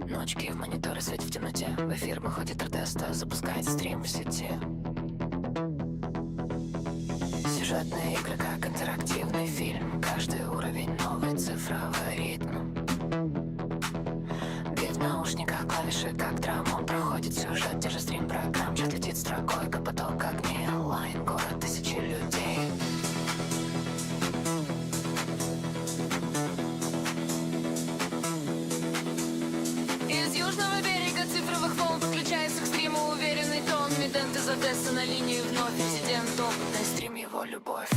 Ночки в мониторы, свет в темноте. В эфир выходит артеста, запускает стрим в сети. Сюжетная игра, как интерактивный фильм. Каждый уровень новый цифровой ритм. Бит в наушниках, клавиши как драм. Он проходит сюжет, те же стрим программ. Чат летит строкой, как поток огней. Лайн, город тысячи людей. Из южного берега цифровых волн подключается к стриму уверенный тон. Мидент из Одессы на линии вновь. Резидент опытный, стрим его любовь.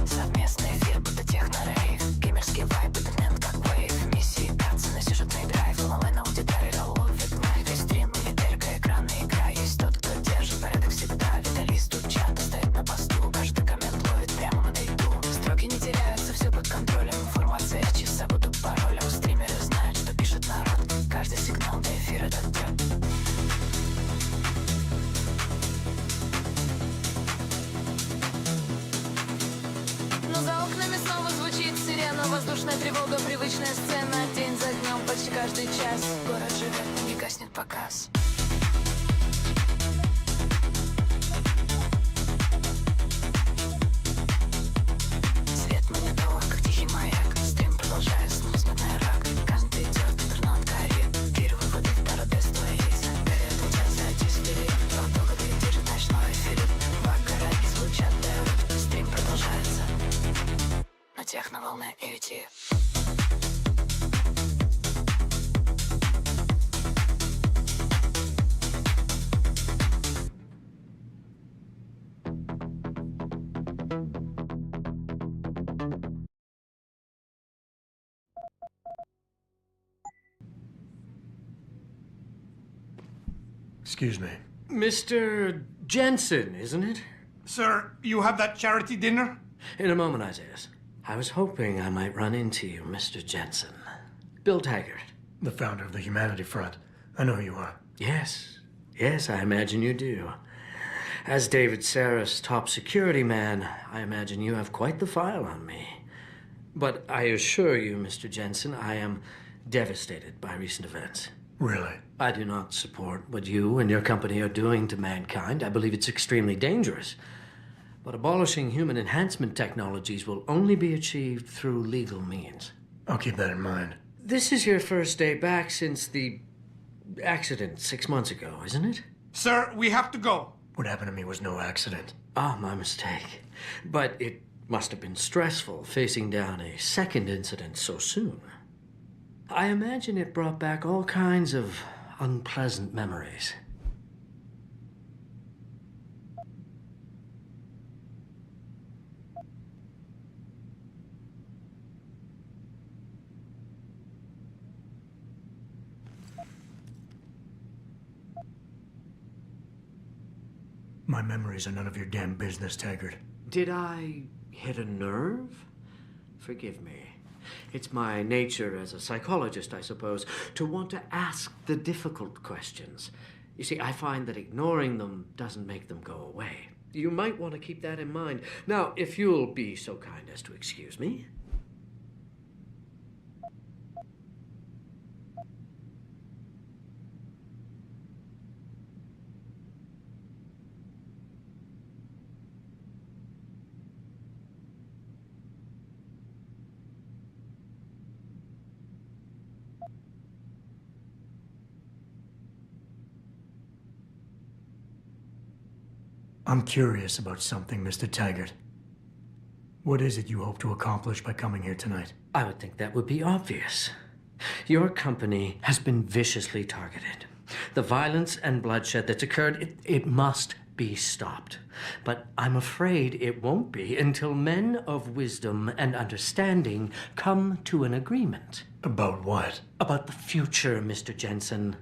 Совместный эфир, будто техно-рейв. Геймерский вайб, интернет как вейв. Миссии, катсцены, сюжетный драйв. Онлайн аудитория ловит найт. Весь стрим, лидерка, экранная игра. Есть тот, кто держит порядок всегда. Виталист тут чата стоит на посту. Каждый коммент ловит прямо на еду. Строки не теряются, все под контролем. Информация в часа будут паролем. Стримеры знают, что пишет народ. Каждый сигнал до эфира дойдет. Но за окнами снова звучит сирена. Воздушная тревога, привычная сцена. День за днем, почти каждый час. Город живет, но не гаснет показ. Свет монитора, как тихий маяк. Стрим продолжает, смутный рак. Каждый идет, интернет горит. Кир выводит парадес твоих. Горят летят за 10 лет. Долго держит ночной эфир. Вагораги звучат дэвид. Стрим продолжается на техноволне EVT. Excuse me. Mr. Jensen, isn't it? Sir, you have that charity dinner? In a moment, Isaiah. I was hoping I might run into you, Mr. Jensen. Bill Taggart. The founder of the Humanity Front. I know who you are. Yes. Yes, I imagine you do. As David Saris' top security man, I imagine you have quite the file on me. But I assure you, Mr. Jensen, I am devastated by recent events. Really? I do not support what you and your company are doing to mankind. I believe it's extremely dangerous. But abolishing human enhancement technologies will only be achieved through legal means. I'll keep that in mind. This is your first day back since the accident 6 months ago, isn't it? Sir, we have to go. What happened to me was no accident. Ah, my mistake. But it must have been stressful facing down a second incident so soon. I imagine it brought back all kinds of unpleasant memories. My memories are none of your damn business, Taggart. Did I hit a nerve? Forgive me. It's my nature as a psychologist, I suppose, to want to ask the difficult questions. You see, I find that ignoring them doesn't make them go away. You might want to keep that in mind. Now, if you'll be so kind as to excuse me. I'm curious about something, Mr. Taggart. What is it you hope to accomplish by coming here tonight? I would think that would be obvious. Your company has been viciously targeted. The violence and bloodshed that's occurred, it must be stopped. But I'm afraid it won't be until men of wisdom and understanding come to an agreement. About what? About the future, Mr. Jensen.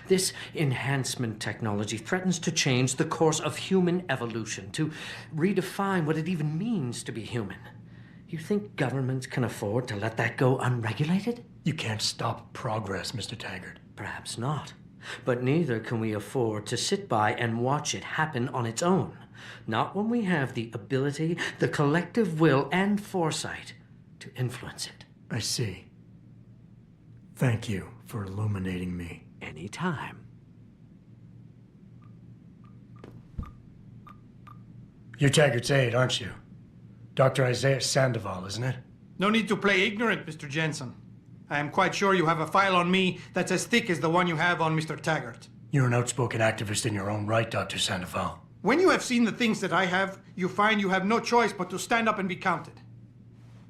This enhancement technology threatens to change the course of human evolution, to redefine what it even means to be human. You think governments can afford to let that go unregulated? You can't stop progress, Mr. Taggart. Perhaps not. But neither can we afford to sit by and watch it happen on its own. Not when we have the ability, the collective will, and foresight to influence it. I see. Thank you for illuminating me. Anytime. You're Taggart's aide, aren't you? Dr. Isaiah Sandoval, isn't it? No need to play ignorant, Mr. Jensen. I am quite sure you have a file on me that's as thick as the one you have on Mr. Taggart. You're an outspoken activist in your own right, Dr. Sandoval. When you have seen the things that I have, you find you have no choice but to stand up and be counted.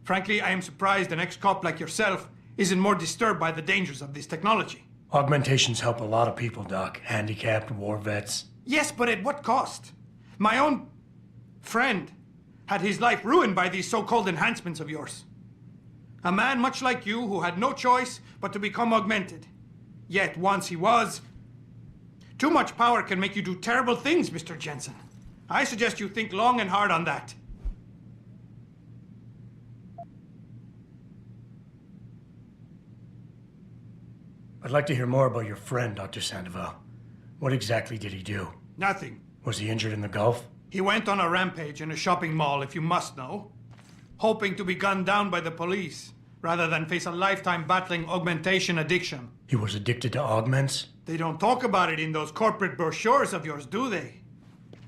Frankly, I am surprised an ex-cop like yourself isn't more disturbed by the dangers of this technology. Augmentations help a lot of people, Doc. Handicapped, war vets. Yes, but at what cost? My own friend had his life ruined by these so-called enhancements of yours. A man much like you who had no choice but to become augmented. Yet once he was... Too much power can make you do terrible things, Mr. Jensen. I suggest you think long and hard on that. I'd like to hear more about your friend, Dr. Sandoval. What exactly did he do? Nothing. Was he injured in the Gulf? He went on a rampage in a shopping mall, if you must know, hoping to be gunned down by the police, rather than face a lifetime battling augmentation addiction. He was addicted to augments? They don't talk about it in those corporate brochures of yours, do they?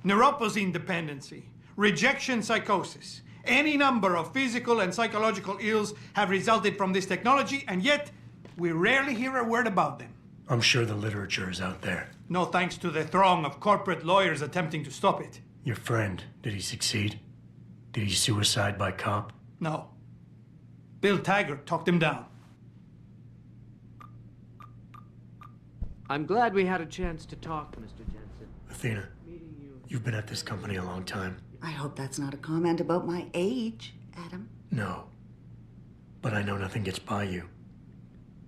Neuroposine dependency, rejection psychosis, any number of physical and psychological ills have resulted from this technology, and yet we rarely hear a word about them. I'm sure the literature is out there. No thanks to the throng of corporate lawyers attempting to stop it. Your friend, did he succeed? Did he suicide by cop? No. Bill Taggart talked him down. I'm glad we had a chance to talk, Mr. Jensen. Athena, you've been at this company a long time. I hope that's not a comment about my age, Adam. No. But I know nothing gets by you.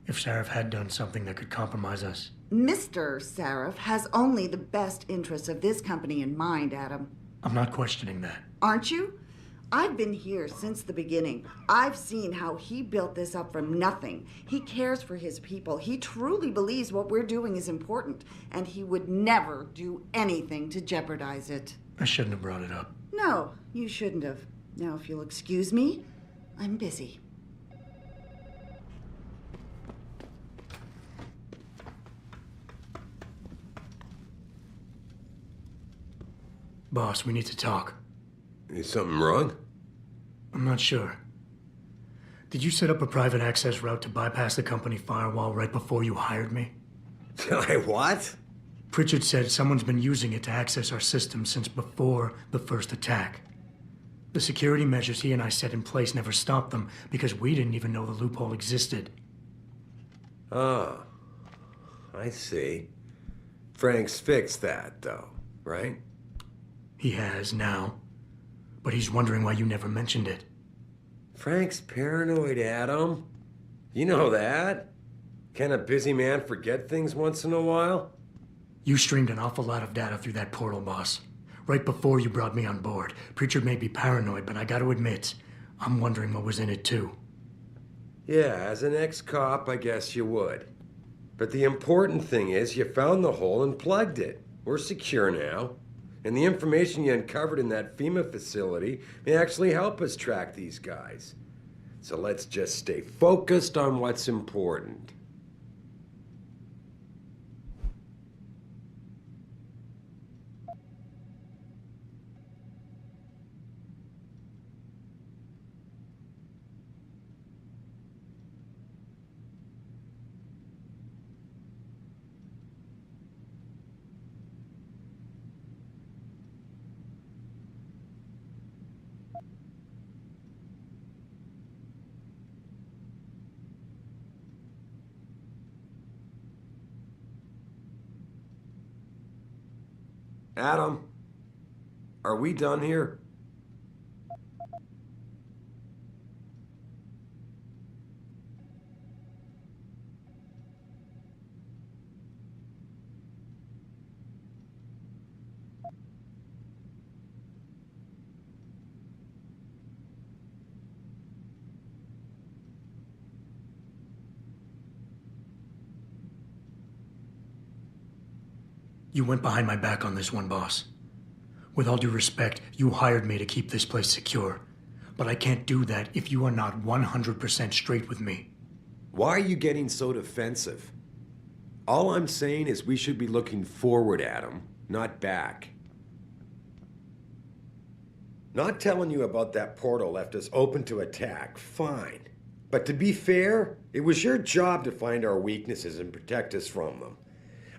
If Sarif had done something that could compromise us. Mr. Sarif has only the best interests of this company in mind, Adam. I'm not questioning that. Aren't you? I've been here since the beginning. I've seen how he built this up from nothing. He cares for his people. He truly believes what we're doing is important, and he would never do anything to jeopardize it. I shouldn't have brought it up. No, you shouldn't have. Now, if you'll excuse me, I'm busy. Boss, we need to talk. Is something wrong? I'm not sure. Did you set up a private access route to bypass the company firewall right before you hired me? I what? Pritchard said someone's been using it to access our system since before the first attack. The security measures he and I set in place never stopped them because we didn't even know the loophole existed. Oh, I see. Frank's fixed that, though, right? He has now, but he's wondering why you never mentioned it. Frank's paranoid, Adam. You know that. Can a busy man forget things once in a while? You streamed an awful lot of data through that portal, boss. Right before you brought me on board. Pritchard may be paranoid, but I gotta admit, I'm wondering what was in it too. Yeah, as an ex-cop, I guess you would. But the important thing is you found the hole and plugged it. We're secure now. And the information you uncovered in that FEMA facility may actually help us track these guys. So let's just stay focused on what's important. Adam, are we done here? You went behind my back on this one, boss. With all due respect, you hired me to keep this place secure. But I can't do that if you are not 100% straight with me. Why are you getting so defensive? All I'm saying is we should be looking forward at him, not back. Not telling you about that portal left us open to attack, fine. But to be fair, it was your job to find our weaknesses and protect us from them.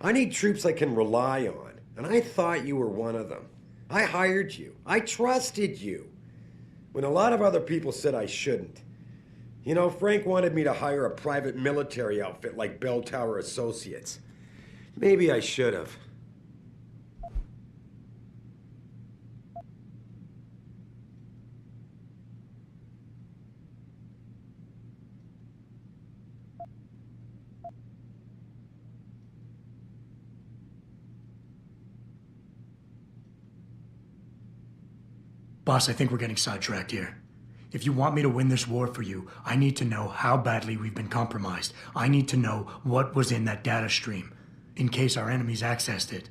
I need troops I can rely on, and I thought you were one of them. I hired you. I trusted you. When a lot of other people said I shouldn't. You know, Frank wanted me to hire a private military outfit like Bell Tower Associates. Maybe I should have. Boss, I think we're getting sidetracked here. If you want me to win this war for you, I need to know how badly we've been compromised. I need to know what was in that data stream, in case our enemies accessed it.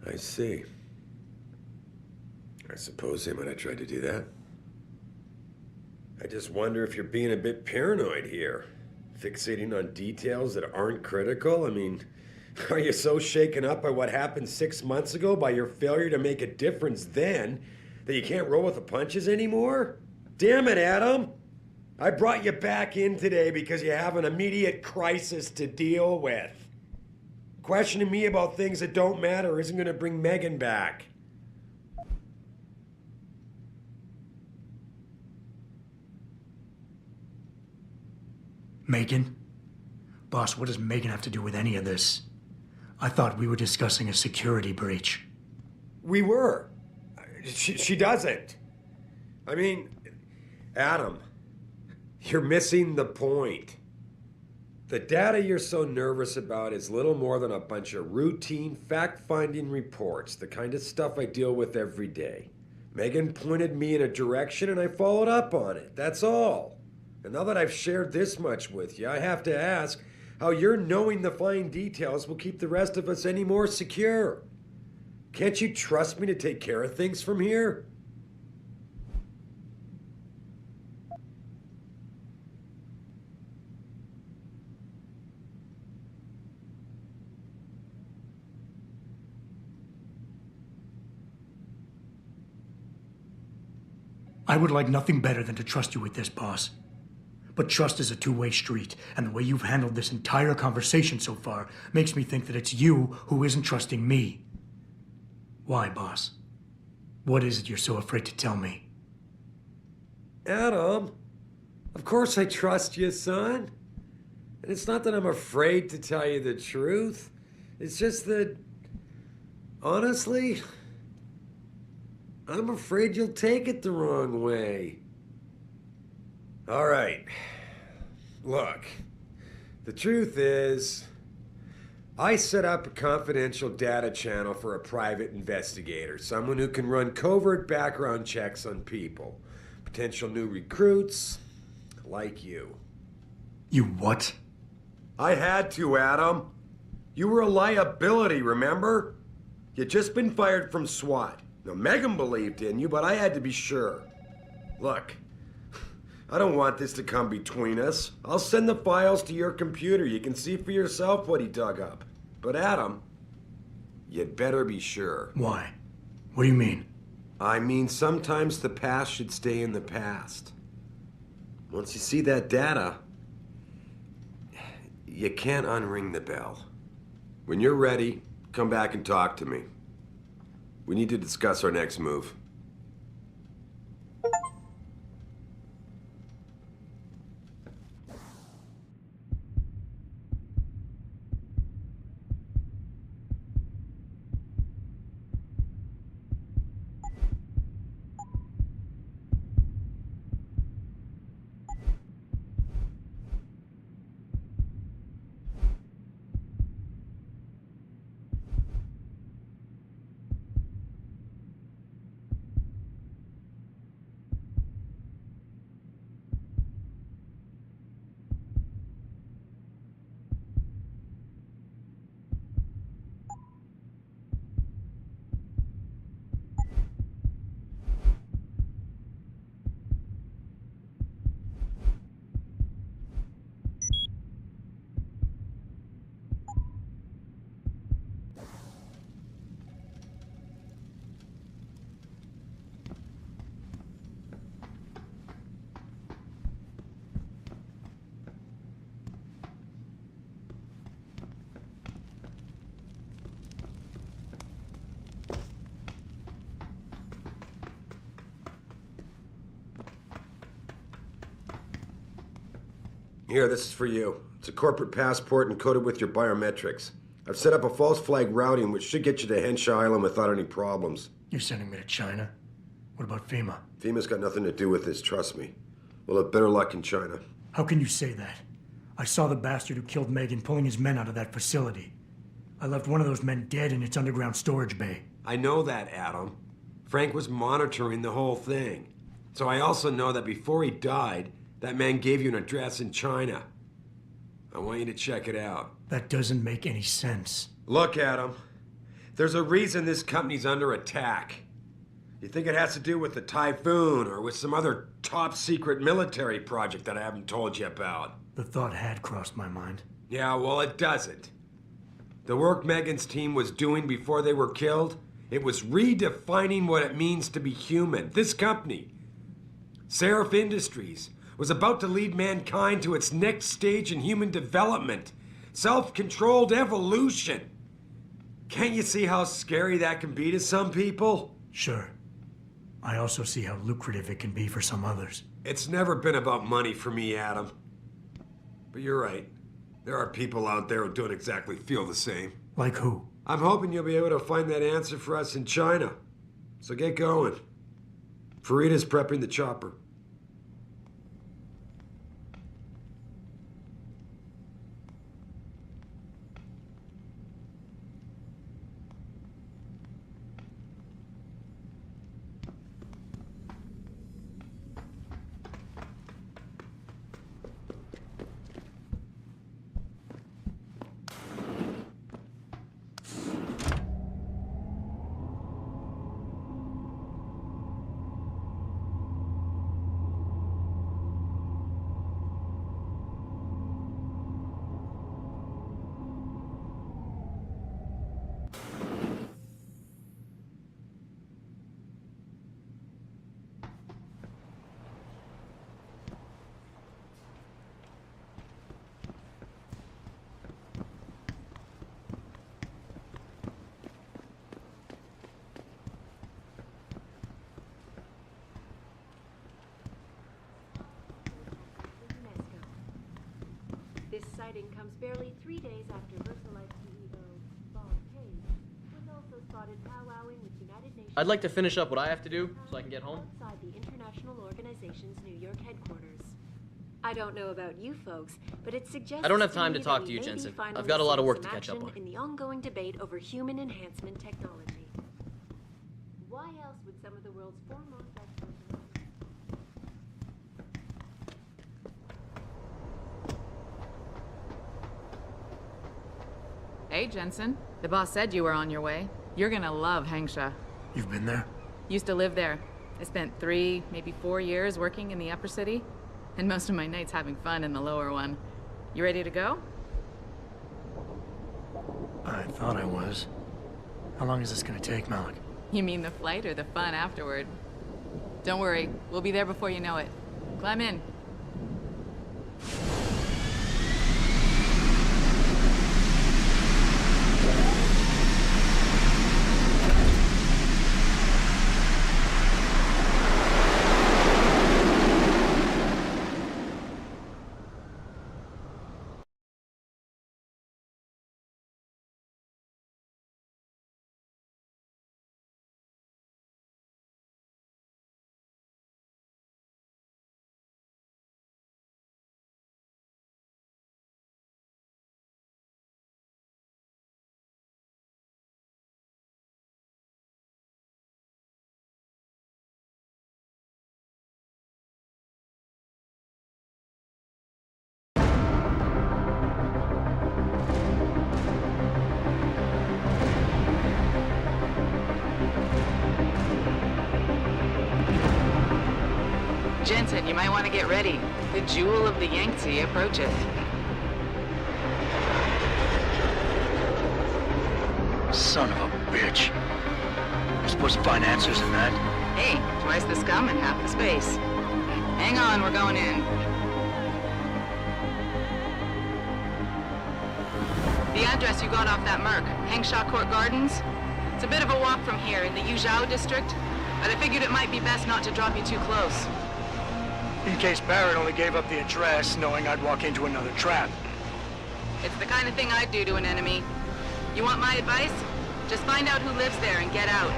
I see. I suppose they might have tried to do that. I just wonder if you're being a bit paranoid here. Fixating on details that aren't critical? I mean, are you so shaken up by what happened 6 months ago, by your failure to make a difference then, that you can't roll with the punches anymore? Damn it, Adam! I brought you back in today because you have an immediate crisis to deal with. Questioning me about things that don't matter isn't going to bring Megan back. Megan? Boss, what does Megan have to do with any of this? I thought we were discussing a security breach. We were. She doesn't. I mean, Adam, you're missing the point. The data you're so nervous about is little more than a bunch of routine, fact-finding reports, the kind of stuff I deal with every day. Megan pointed me in a direction and I followed up on it, that's all. And now that I've shared this much with you, I have to ask how your knowing the fine details will keep the rest of us any more secure. Can't you trust me to take care of things from here? I would like nothing better than to trust you with this, boss. But trust is a two-way street, and the way you've handled this entire conversation so far makes me think that it's you who isn't trusting me. Why, boss? What is it you're so afraid to tell me? Adam, of course I trust you, son. And it's not that I'm afraid to tell you the truth. It's just that, honestly, I'm afraid you'll take it the wrong way. All right. Look, the truth is, I set up a confidential data channel for a private investigator, someone who can run covert background checks on people, potential new recruits, like you. You what? I had to, Adam. You were a liability, remember? You'd just been fired from SWAT. Now, Megan believed in you, but I had to be sure. Look, I don't want this to come between us. I'll send the files to your computer. You can see for yourself what he dug up. But Adam, you'd better be sure. Why? What do you mean? I mean, sometimes the past should stay in the past. Once you see that data, you can't unring the bell. When you're ready, come back and talk to me. We need to discuss our next move. Here, this is for you. It's a corporate passport encoded with your biometrics. I've set up a false flag routing which should get you to Henshaw Island without any problems. You're sending me to China? What about FEMA? FEMA's got nothing to do with this, trust me. We'll have better luck in China. How can you say that? I saw the bastard who killed Megan pulling his men out of that facility. I left one of those men dead in its underground storage bay. I know that, Adam. Frank was monitoring the whole thing. So I also know that before he died, that man gave you an address in China. I want you to check it out. That doesn't make any sense. Look, Adam. There's a reason this company's under attack. You think it has to do with the typhoon or with some other top-secret military project that I haven't told you about? The thought had crossed my mind. Yeah, well, it doesn't. The work Megan's team was doing before they were killed, it was redefining what it means to be human. This company, Seraph Industries, was about to lead mankind to its next stage in human development. Self-controlled evolution. Can't you see how scary that can be to some people? Sure. I also see how lucrative it can be for some others. It's never been about money for me, Adam. But you're right. There are people out there who don't exactly feel the same. Like who? I'm hoping you'll be able to find that answer for us in China. So get going. Farida's prepping the chopper. This sighting comes barely 3 days after VersaLife CEO Bob Page was also spotted powwowing with United Nations. I'd like to finish up what I have to do so I can get home. Outside the international organization's New York headquarters. I don't know about you folks, but it suggests I don't have time me to talk that to you, we may be Jensen. finally I've got a lot of seeing work some to catch up action on. in the ongoing debate over human enhancement technology. Why else would some of the world's foremost experts Hey, Jensen. The boss said you were on your way. You're gonna love Hangsha. You've been there? Used to live there. I spent 3, maybe 4 years working in the upper city, and most of my nights having fun in the lower one. You ready to go? I thought I was. How long is this gonna take, Malik? You mean the flight or the fun afterward? Don't worry, we'll be there before you know it. Climb in. Jensen, you might want to get ready. The jewel of the Yangtze approaches. Son of a bitch. We're supposed to find answers in that. Hey, twice the scum and half the space. Hang on, we're going in. The address you got off that Merc, Hangshaw Court Gardens. It's a bit of a walk from here in the Yuzhou district, but I figured it might be best not to drop you too close. In case Barrett only gave up the address, knowing I'd walk into another trap. It's the kind of thing I'd do to an enemy. You want my advice? Just find out who lives there and get out.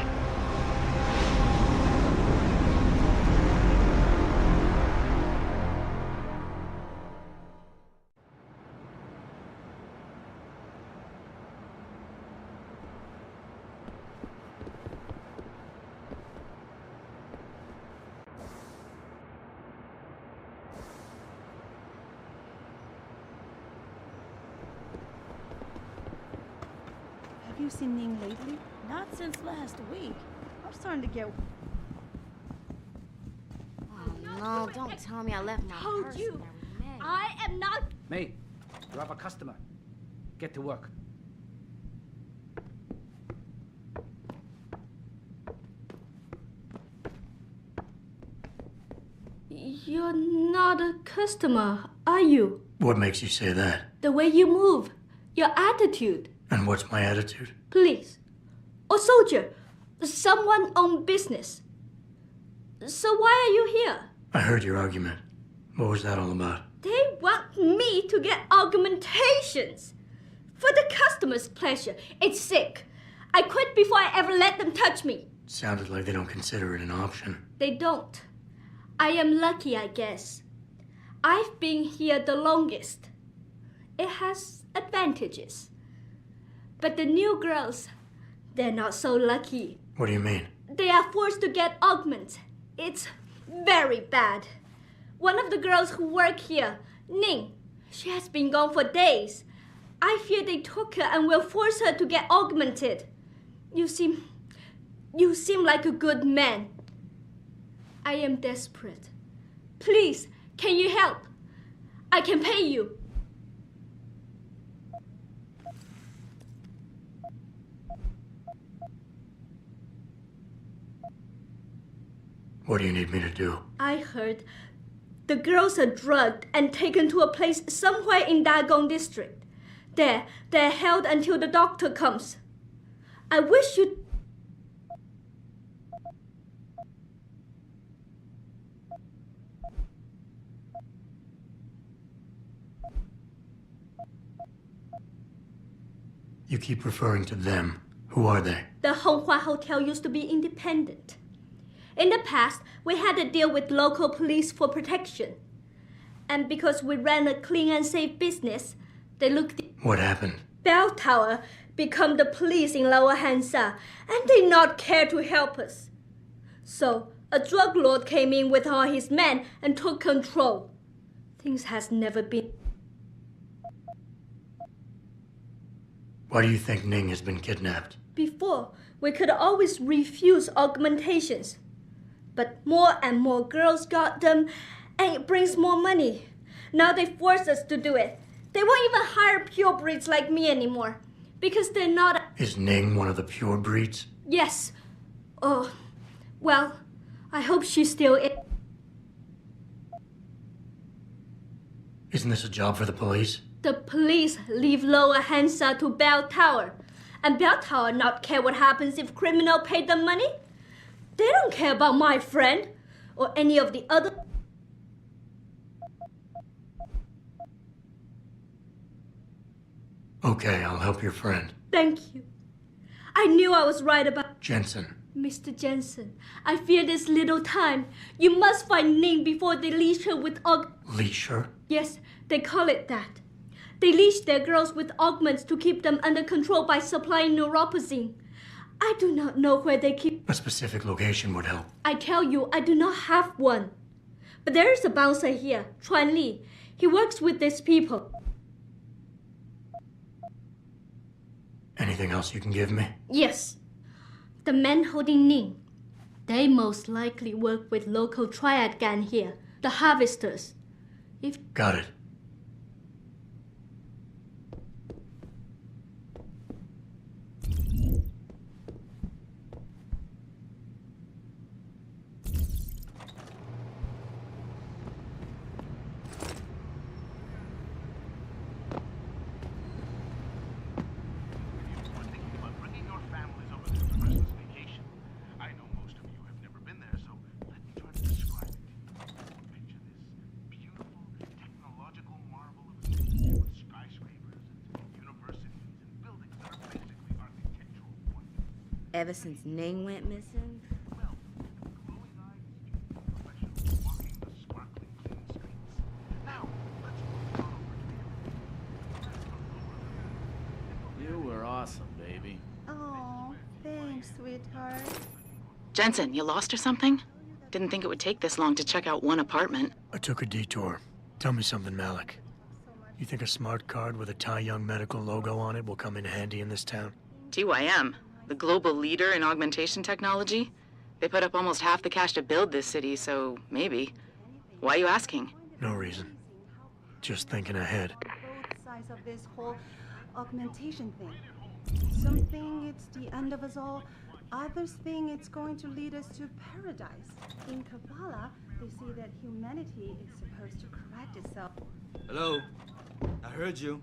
Have you seen Ning lately? Not since last week. I'm starting to get... Oh no, don't tell me I left my purse. you. I am not... May, you have a customer. Get to work. You're not a customer, are you? What makes you say that? The way you move, your attitude. And what's my attitude? Police. Or soldier. Someone on business. So why are you here? I heard your argument. What was that all about? They want me to get augmentations. For the customer's pleasure. It's sick. I quit before I ever let them touch me. Sounded like they don't consider it an option. They don't. I am lucky, I guess. I've been here the longest. It has advantages. But the new girls, they're not so lucky. What do you mean? They are forced to get augments. It's very bad. One of the girls who work here, Ning, she has been gone for days. I fear they took her and will force her to get augmented. You seem like a good man. I am desperate. Please, can you help? I can pay you. What do you need me to do? I heard the girls are drugged and taken to a place somewhere in Dagong district. There, they're held until the doctor comes. I wish you'd... You keep referring to them. Who are they? The Honghua Hotel used to be independent. In the past, we had a deal with local police for protection. And because we ran a clean and safe business, they looked... What happened? Bell Tower become the police in Lower Hansa, and they not care to help us. So, a drug lord came in with all his men and took control. Things has never been... Why do you think Ning has been kidnapped? Before, we could always refuse augmentations. But more and more girls got them, and it brings more money. Now they force us to do it. They won't even hire pure breeds like me anymore, because they're not... Is Ning one of the pure breeds? Yes. Oh, well, I hope she's still in... Isn't this a job for the police? The police leave Lower Hansa to Bell Tower. And Bell Tower not care what happens if criminal pay them money. They don't care about my friend or any of the other... Okay, I'll help your friend. Thank you. I knew I was right about... Jensen. Mr. Jensen, I fear this little time. You must find Ning before they leash her with Leash her? Yes, they call it that. They leash their girls with augments to keep them under control by supplying neuropazine. I do not know where they keep... A specific location would help. I tell you, I do not have one. But there is a bouncer here, Chuan Li. He works with these people. Anything else you can give me? Yes. The men holding Ning. They most likely work with local triad gang here, the Harvesters. Got it. ever since Ning went missing. You were awesome, baby. Oh, thanks, sweetheart. Jensen, you lost or something? Didn't think it would take this long to check out one apartment. I took a detour. Tell me something, Malik. You think a smart card with a Tai Young Medical logo on it will come in handy in this town? TYM, the global leader in augmentation technology? They put up almost half the cash to build this city, so maybe. Why are you asking? No reason. Just thinking ahead. Both sides of this whole augmentation thing. Some think it's the end of us all. Others think it's going to lead us to paradise. In Kabbalah, they say that humanity is supposed to correct itself. Hello? I heard you.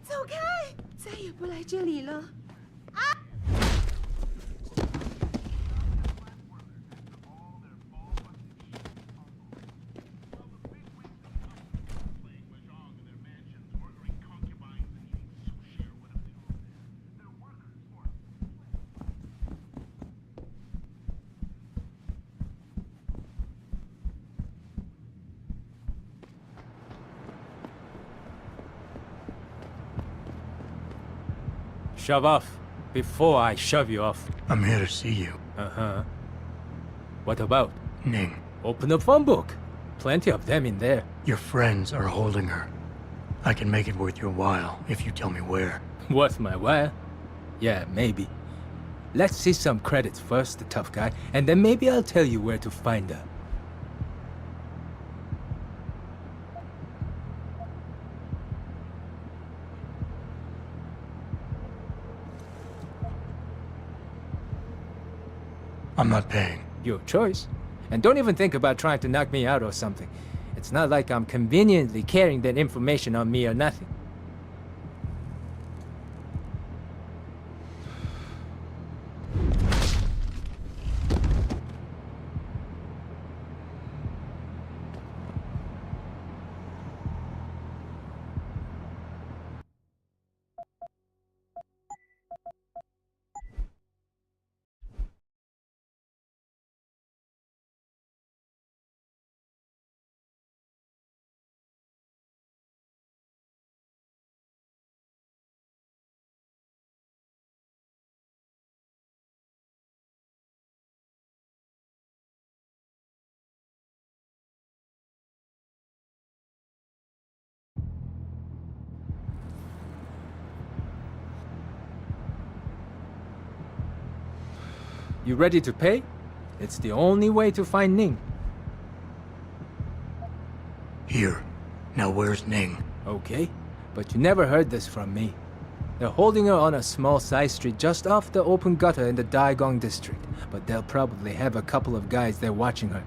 OK， 再也不来这里了。 Shove off before I shove you off. I'm here to see you. Uh-huh. What about? Ning. Open the phone book. Plenty of them in there. Your friends are holding her. I can make it worth your while if you tell me where. Worth my while? Yeah, maybe. Let's see some credits first, the tough guy, and then maybe I'll tell you where to find her. I'm not paying. Your choice. And don't even think about trying to knock me out or something. It's not like I'm conveniently carrying that information on me or nothing. You ready to pay? It's the only way to find Ning. Here. Now where's Ning? Okay, but you never heard this from me. They're holding her on a small side street just off the open gutter in the Daigong district, but they'll probably have a couple of guys there watching her.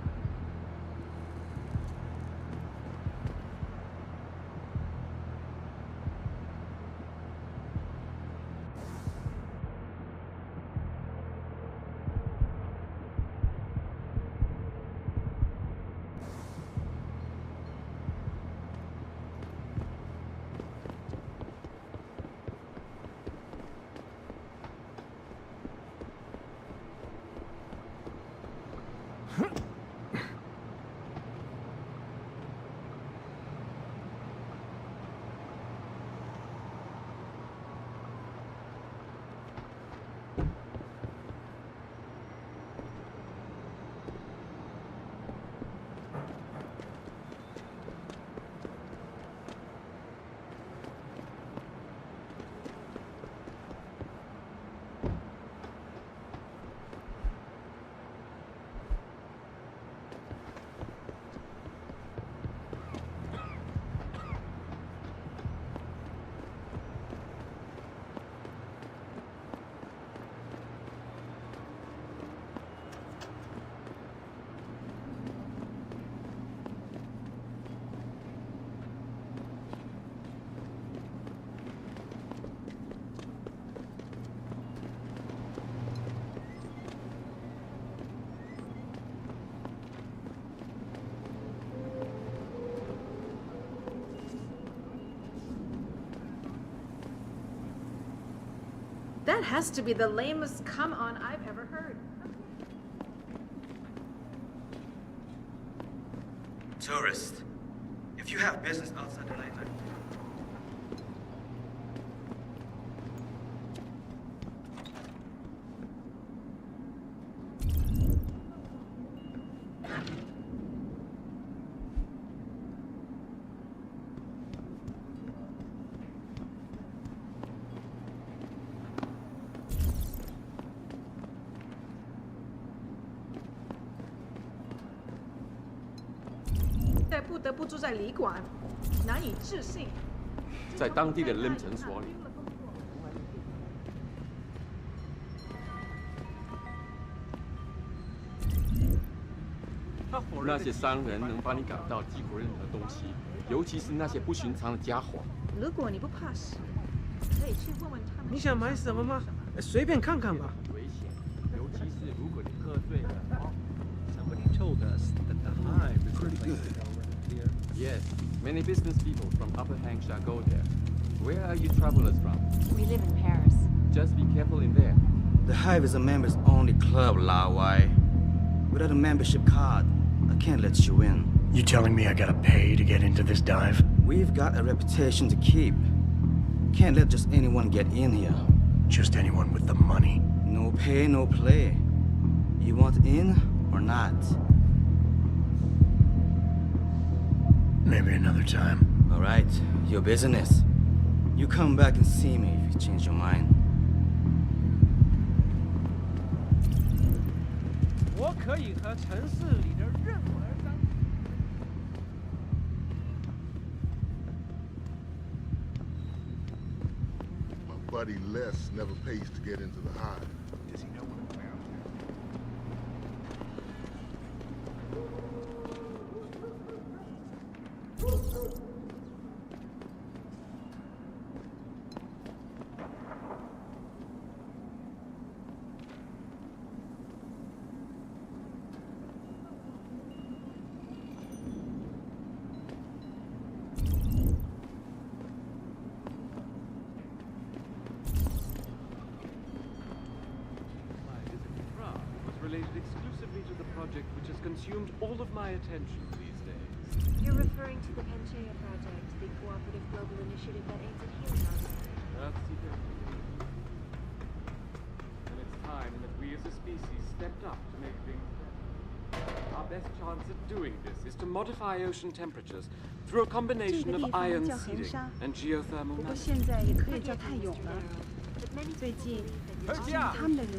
That has to be the lamest come on I've ever heard. Tourist, if you have business outside the night,不得不住在旅馆，难以置信。在当地的 LIM 诊所里。那些商人能帮你赶到几乎任何东西，尤其是那些不寻常的家伙。如果你不怕死，可以去问问他们。你想买什么吗？随便看看吧。危险，尤其是如果你喝醉了。Somebody told us that the hive is pretty good. Yes, many business people from Upper Hampshire go there. Where are you travelers from? We live in Paris. Just be careful in there. The Hive is a members-only club, La Wai. Without a membership card, I can't let you in. You telling me I gotta pay to get into this dive? We've got a reputation to keep. Can't let just anyone get in here. Just anyone with the money? No pay, no play. You want in or not? Maybe another time. All right, your business. You come back and see me if you change your mind. 我可以和城市里的任何人。My buddy Les never pays to get into the hive. Does he know what I'm about? related exclusively to the project which has consumed all of my attention these days. You're referring to the Panchaea project, the cooperative global initiative that aims at healing us. That's definitely. And it's time that we as a species stepped up to make things better. Our best chance at doing this is to modify ocean temperatures through a combination of ion seeding and geothermal 不过现在也可以叫太永了。最近，他们的人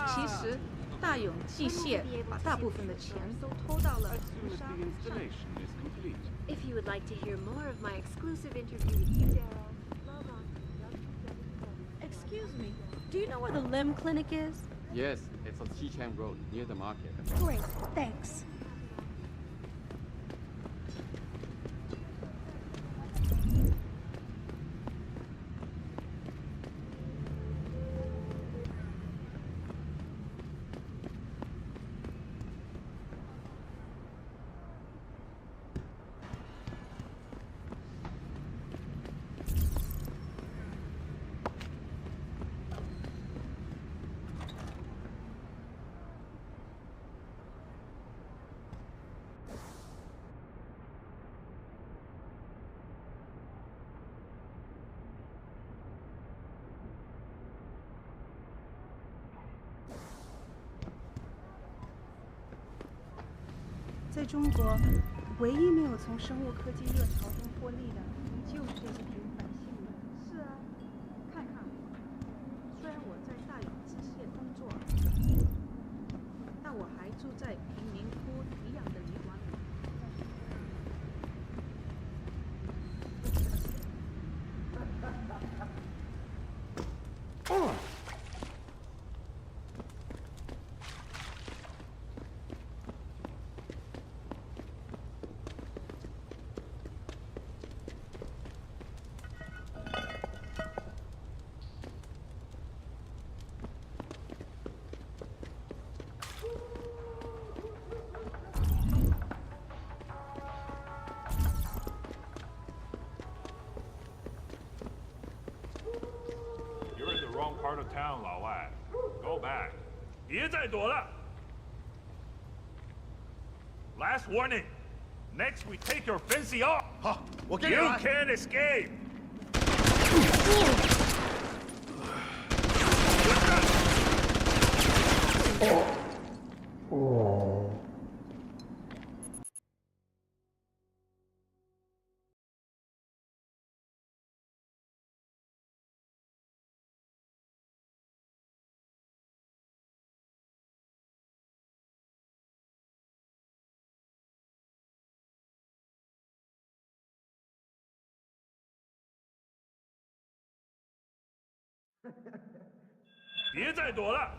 其实，大永机械把大部分的钱都偷到了。 If you would like to hear more of my exclusive interview with you, Daryl, log on to Excuse me, do you know where the limb clinic is? Yes, it's on Xichang Road, near the market. Great, thanks. "在中国，唯一没有从生物科技热潮中获利的，就是这些平凡新人。是啊，看看我，虽然我在大永机械工作，但我还住在贫民窟一样的旅馆里。Oh. 别再躲了。Last warning. Next, we take your fancy off. 好，我跟你 You 来。 can't escape. Oh. 别再躲了。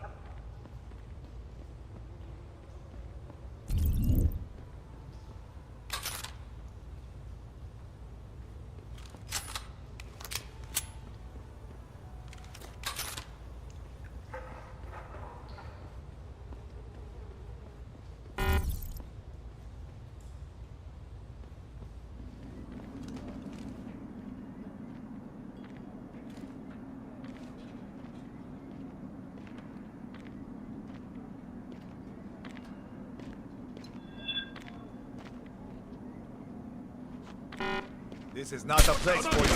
This is not the place for you.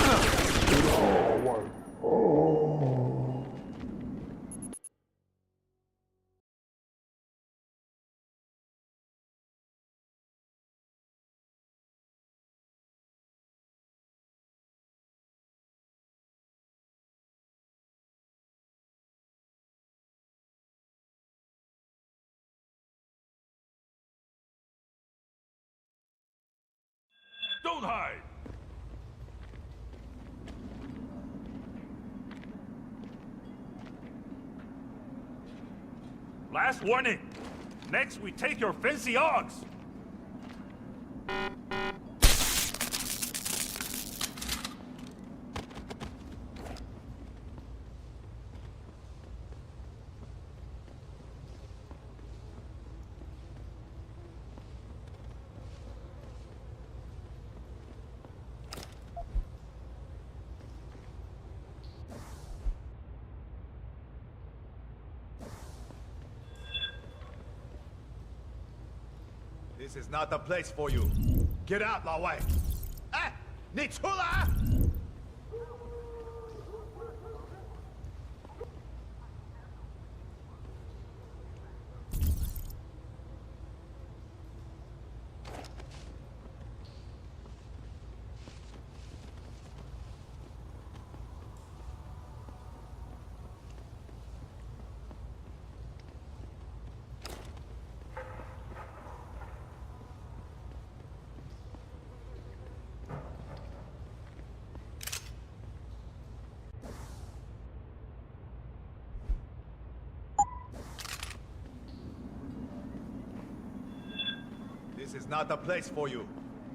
Don't hide. Last warning. Next, we take your fancy hogs. This is not the place for you. Get out, 老外！哎，你出来！ This is not the place for you.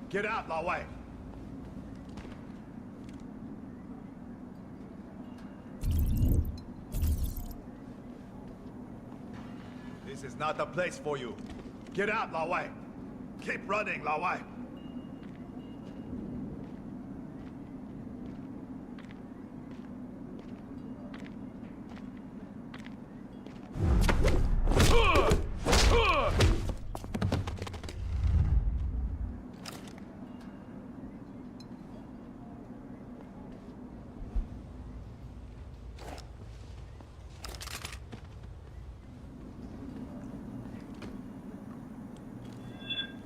Get out, 老外！ This is not the place for you. Get out, 老外！ Keep running, 老外！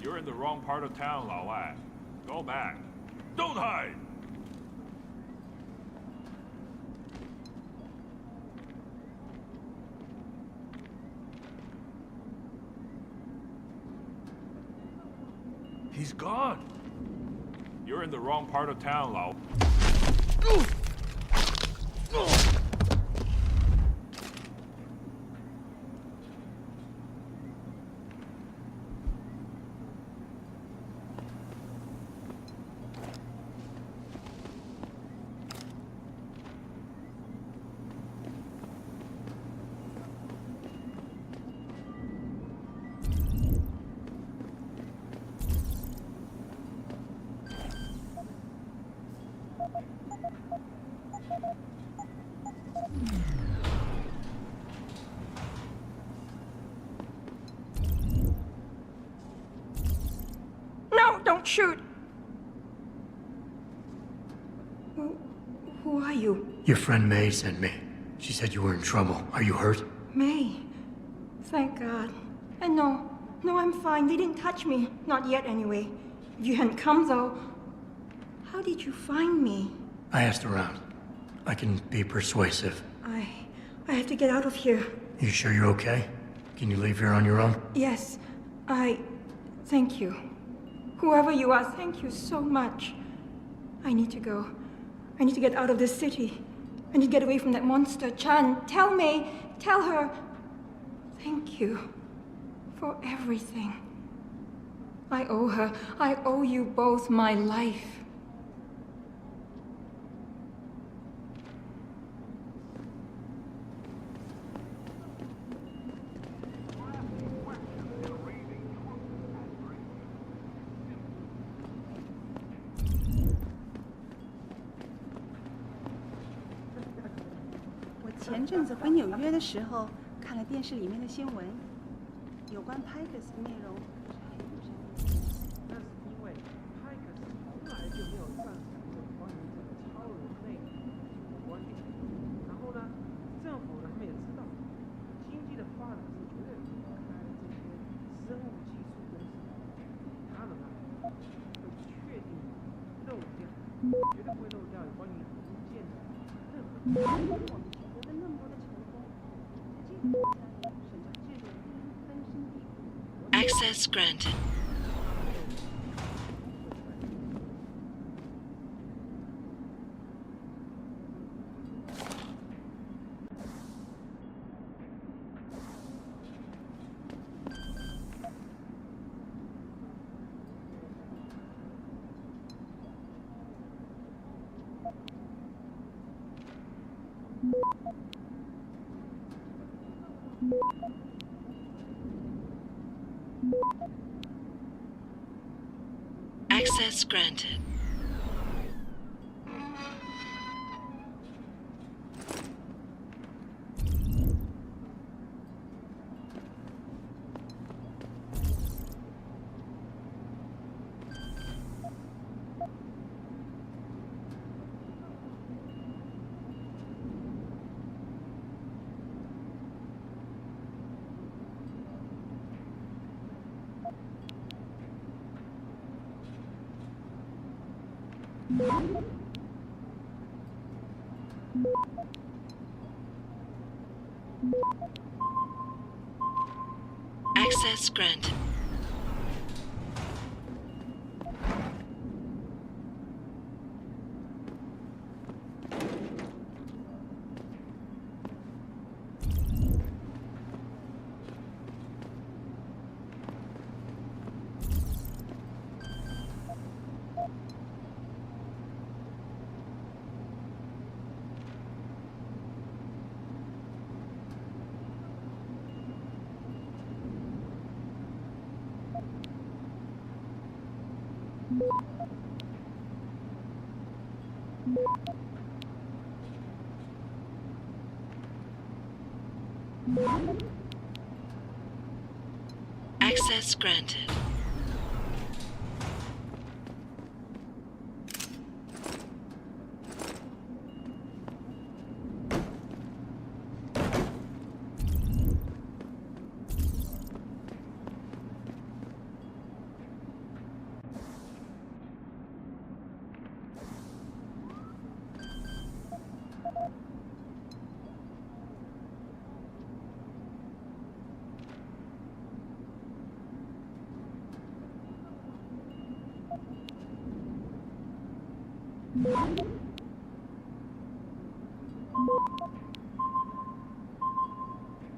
You're in the wrong part of town, 老外. Go back. Don't hide. He's gone. You're in the wrong part of town, 老. Shoot! Who are you? Your friend May sent me. She said you were in trouble. Are you hurt? May. Thank God. And no, I'm fine. They didn't touch me. Not yet, anyway. If you hadn't come, though, how did you find me? I asked around. I can be persuasive. I have to get out of here. You sure you're okay? Can you leave here on your own? Yes, thank you. Whoever you are, thank you so much. I need to go. I need to get out of this city. I need to get away from that monster, Chan. Tell May, tell her, thank you for everything. I owe her, I owe you both my life.我前阵子回纽约的时候，看了电视里面的新闻，有关 Pikers 的内容。那是因为 Pikers 从来就没有赞成有关于这个超人类的观点。然后呢，政府呢他们也知道，经济的发展是绝对离不开这些生物技术公司，他们呢会确定漏掉，绝对不会漏掉有关于福建的任何。Access granted. Access granted. Access granted. Access granted.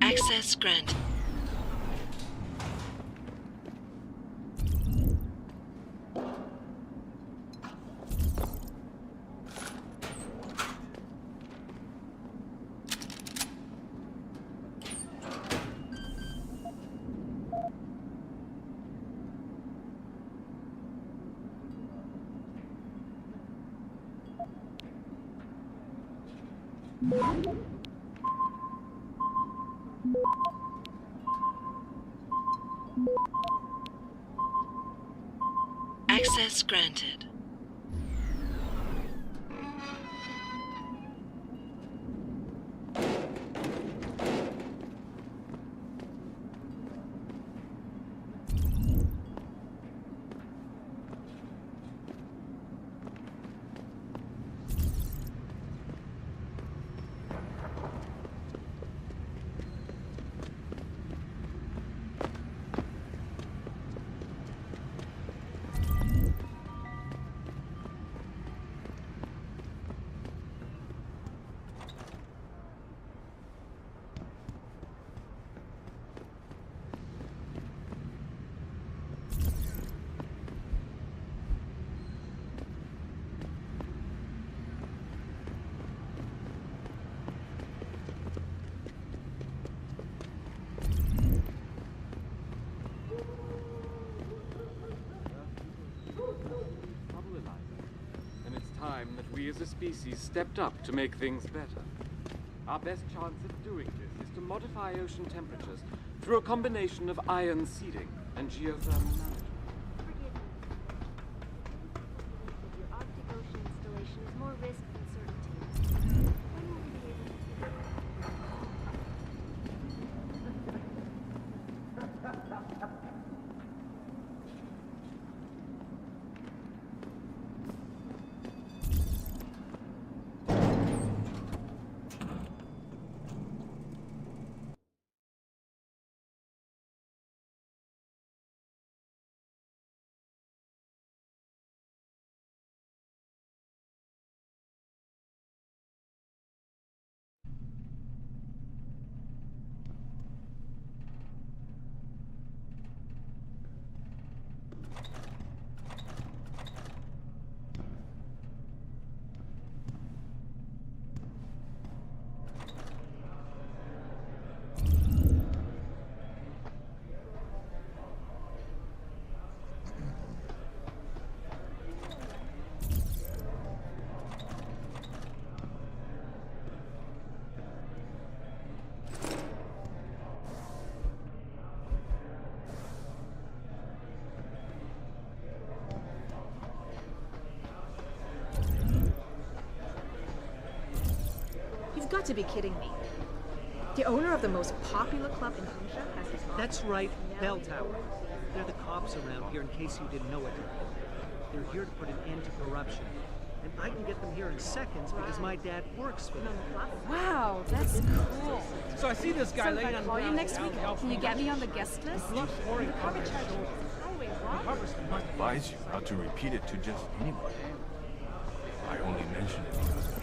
Access granted. Access Access granted. We as a species stepped up to make things better. Our best chance of doing this is to modify ocean temperatures through a combination of ion seeding and geothermal management. Forgive me. Your Arctic Ocean installation is more risk than certainty. When will we be able to... You've got to be kidding me. The owner of the most popular club in Hangzhou has his... That's right, Bell Tower. They're the cops around here in case you didn't know it. They're here to put an end to corruption. And I can get them here in seconds because my dad works for them. Wow, that's cool. So I see this guy So if laying I on call the you ground. next week, can you get me on the guest list? Blood pouring The from cover his charge shoulder. highway He robbery. hovers I advise you not to repeat it to just anyone. I only mention it because of you.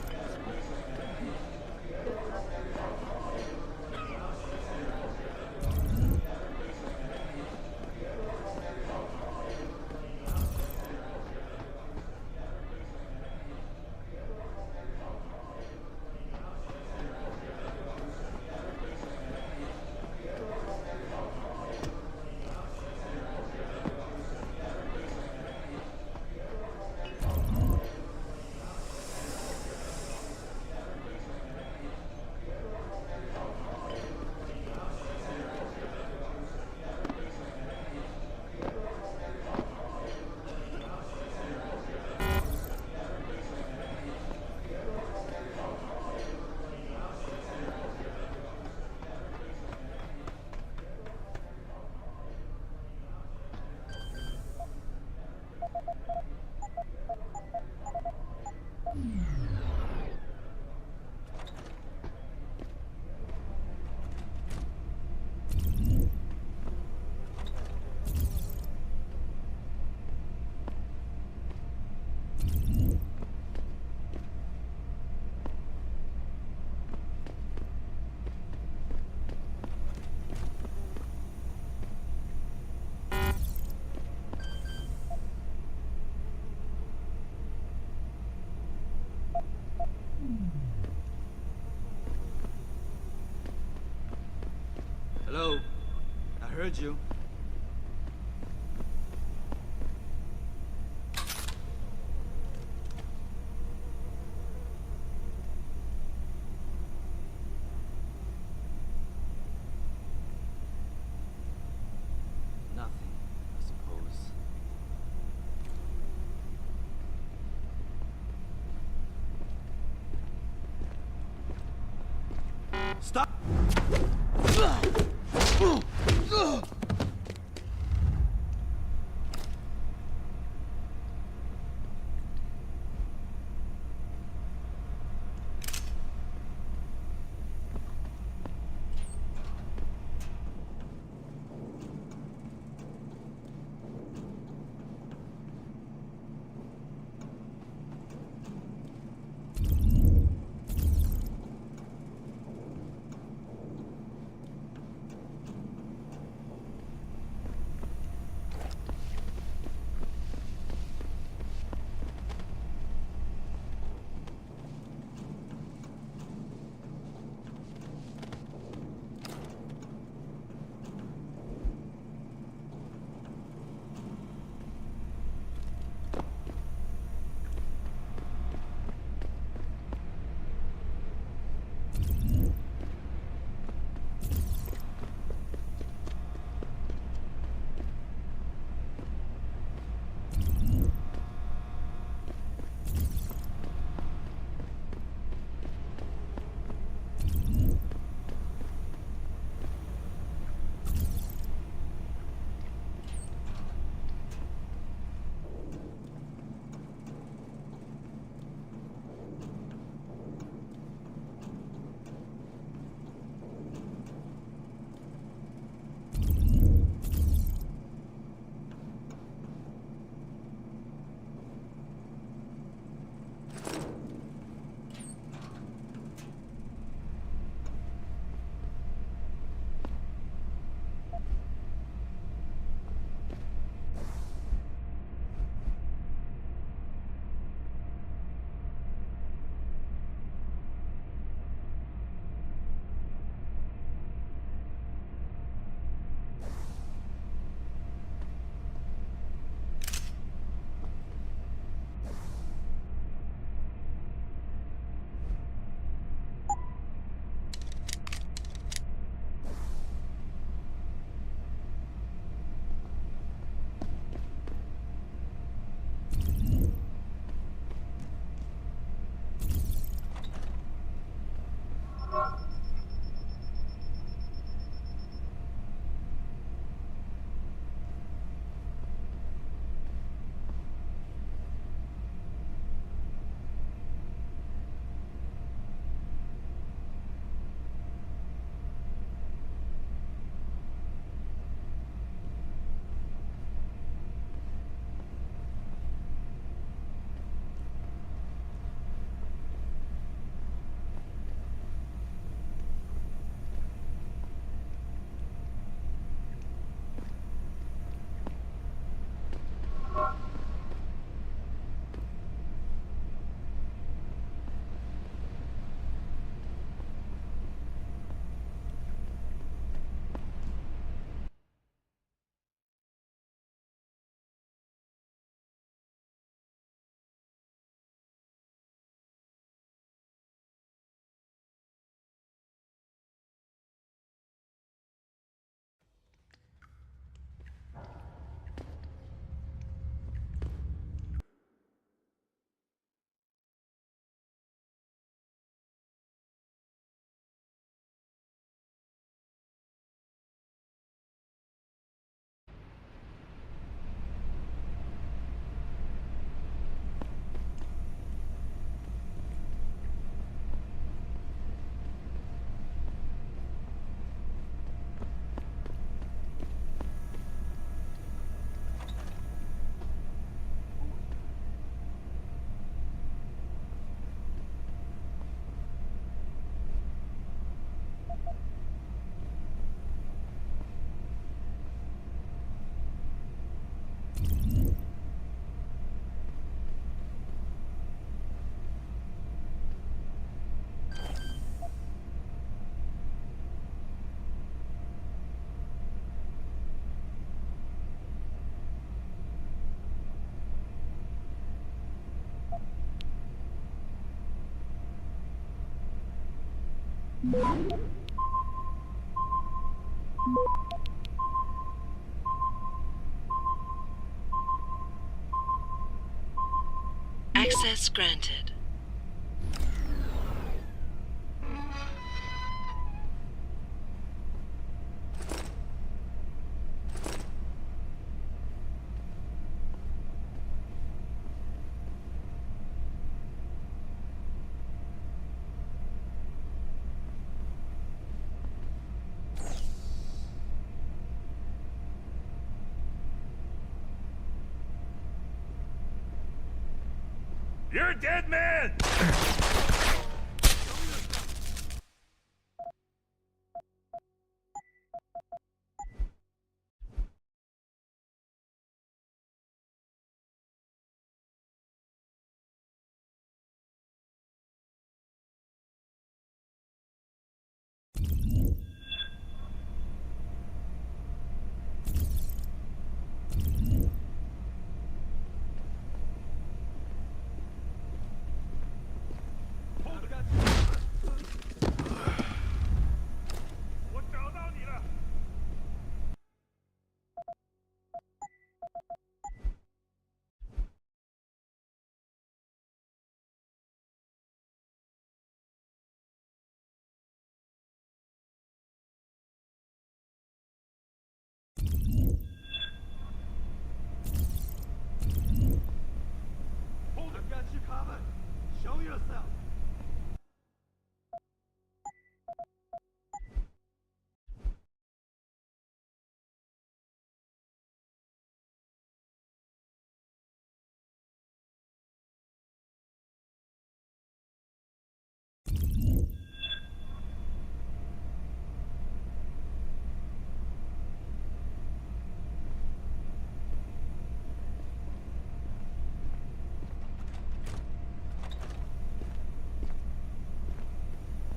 Hello? I heard you. Nothing, I suppose. Stop! Access granted. You're a dead man! I've got you covered. Show yourself.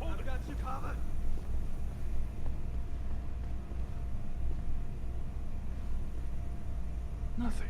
I've got you covered. Nothing.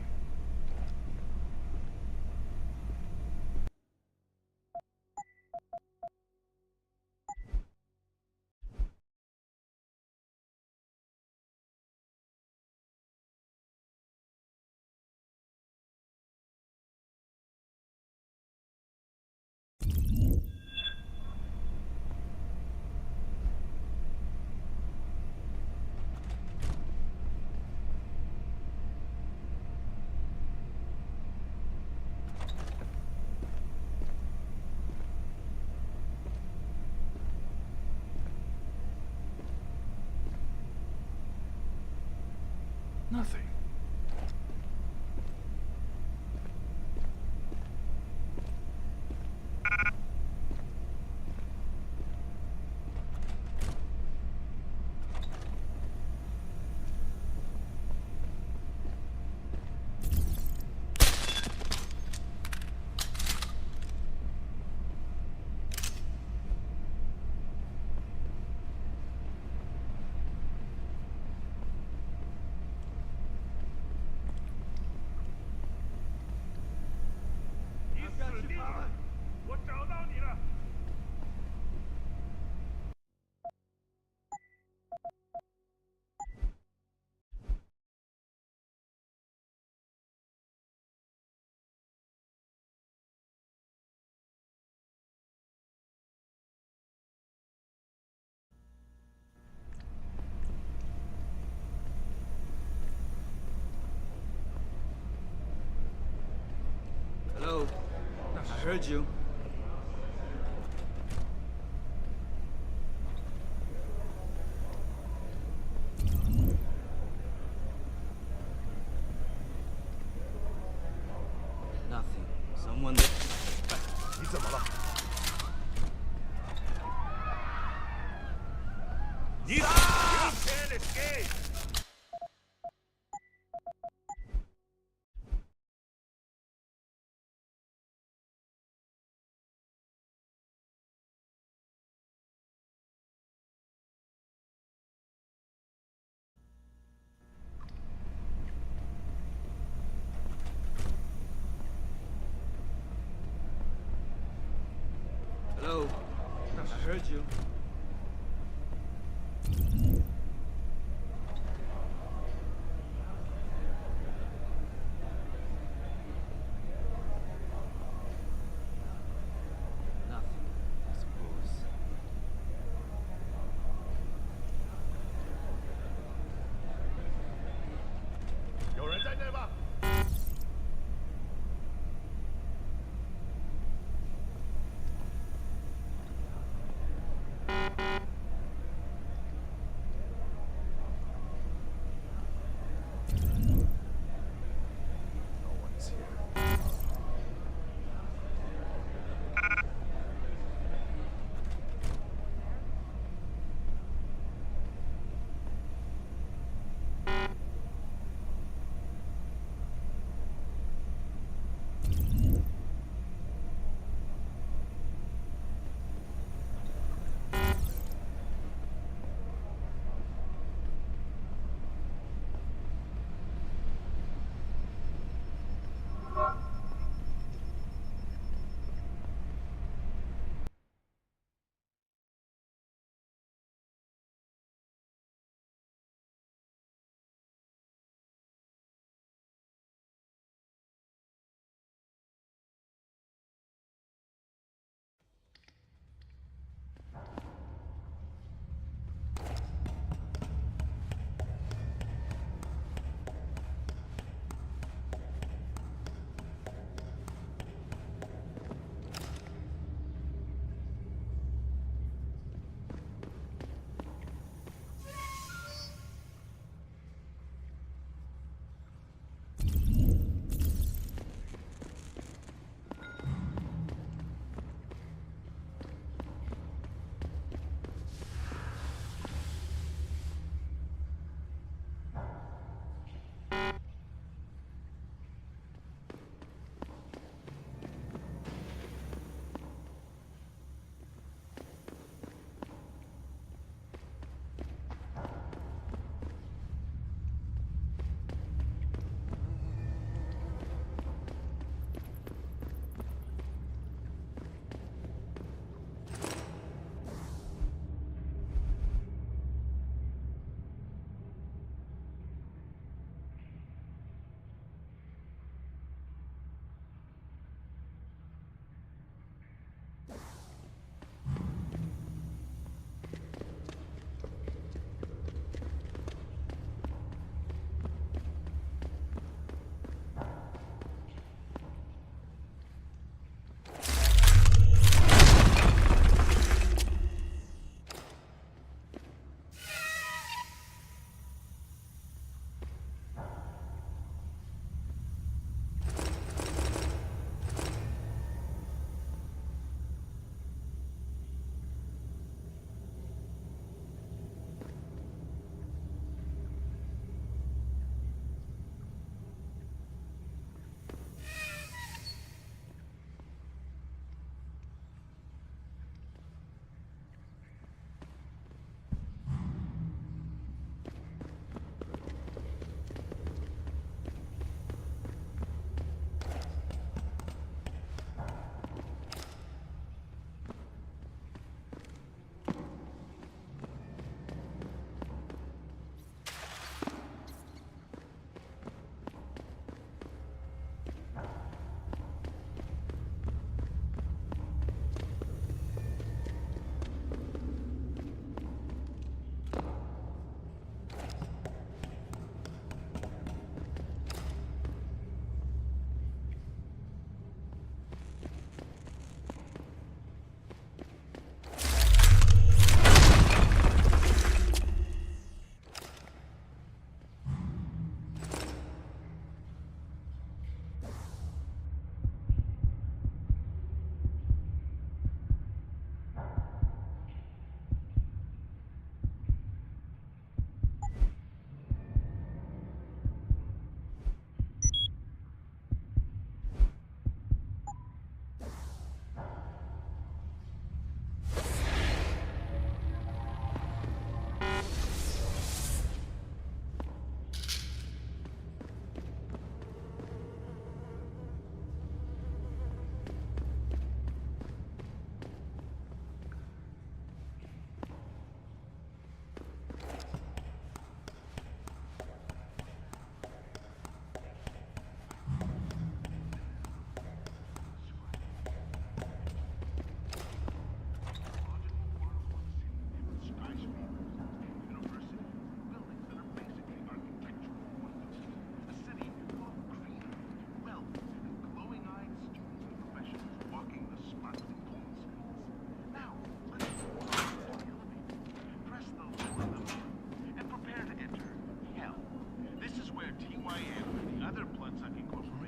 Nothing. I've got you covered. 我找到你了。Hello? I heard you. Nothing. Someone... 你怎么了？你You can't escape! Hello? I heard you. Nothing, I suppose.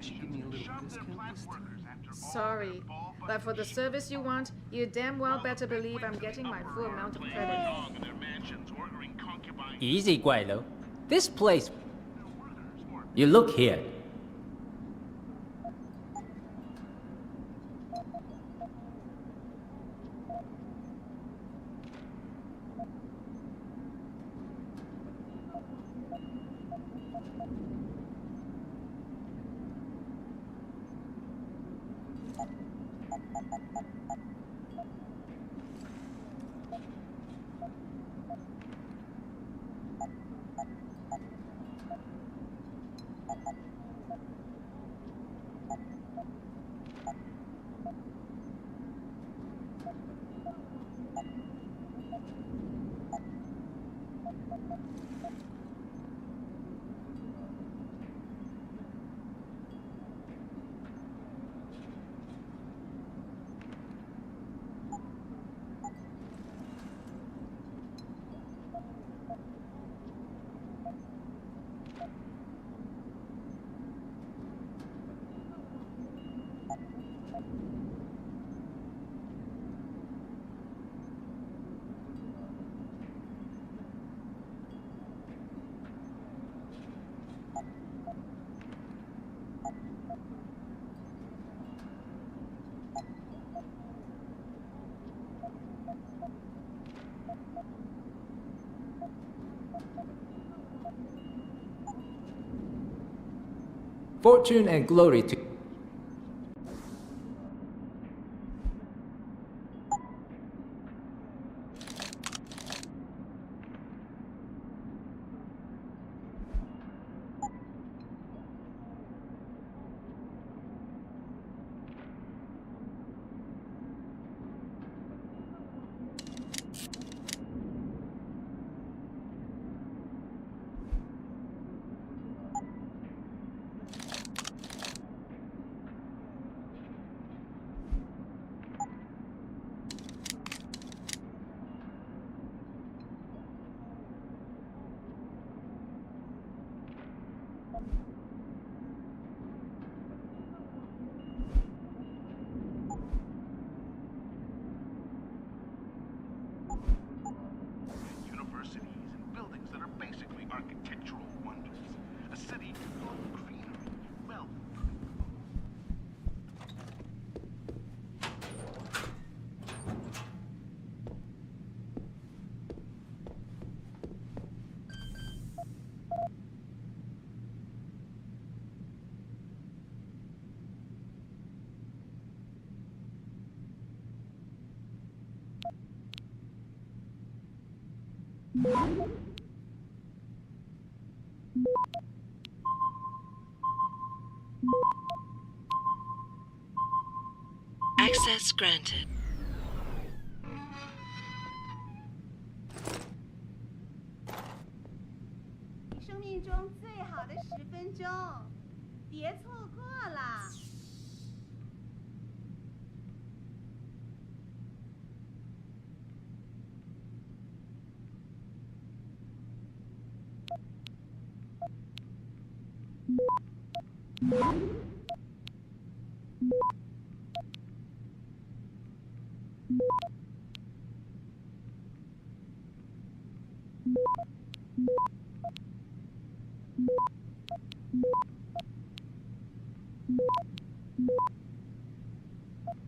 should give me a little discount this time. Sorry, but for the service you want, you damn well better believe I'm getting my full amount of credit. Easy, Guido. This place... You look here. Fortune and glory to... Access granted. 生命中最好的10分钟，别错过啦！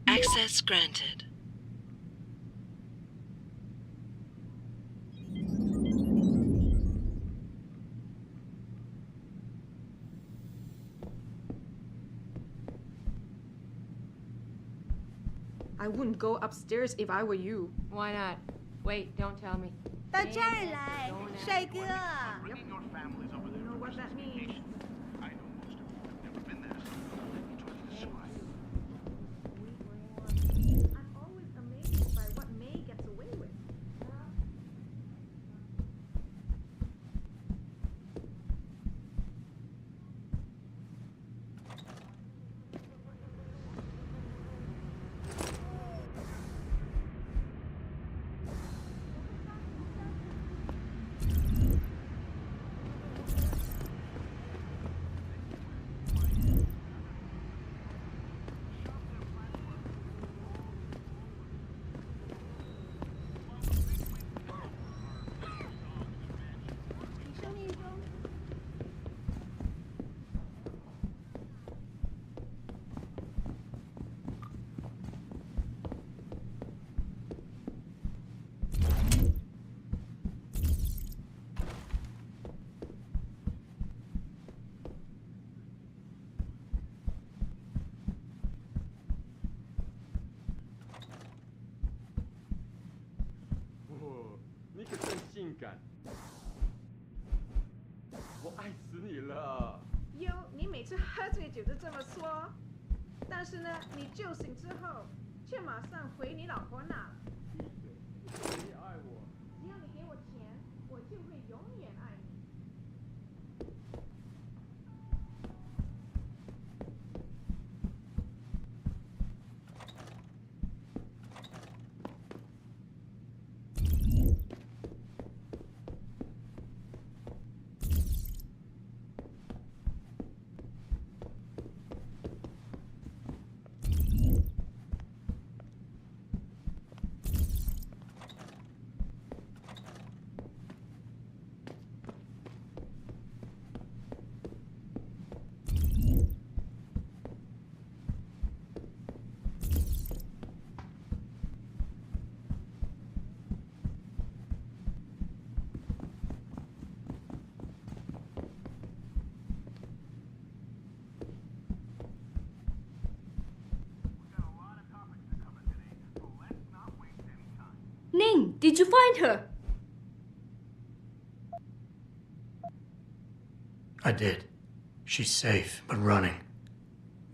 Access granted. I wouldn't go upstairs if I were you. Why not? Wait, don't tell me. 到这儿来，帅哥。 You know what that means? I'm always amazed by what May gets away with. 性感。我爱死你了。哟，你每次喝醉酒都这么说，但是呢，你酒醒之后却马上回你老婆那了。你爱我，只要你给我钱，我就会永远爱你。Ning, did you find her? I did. She's safe, but running.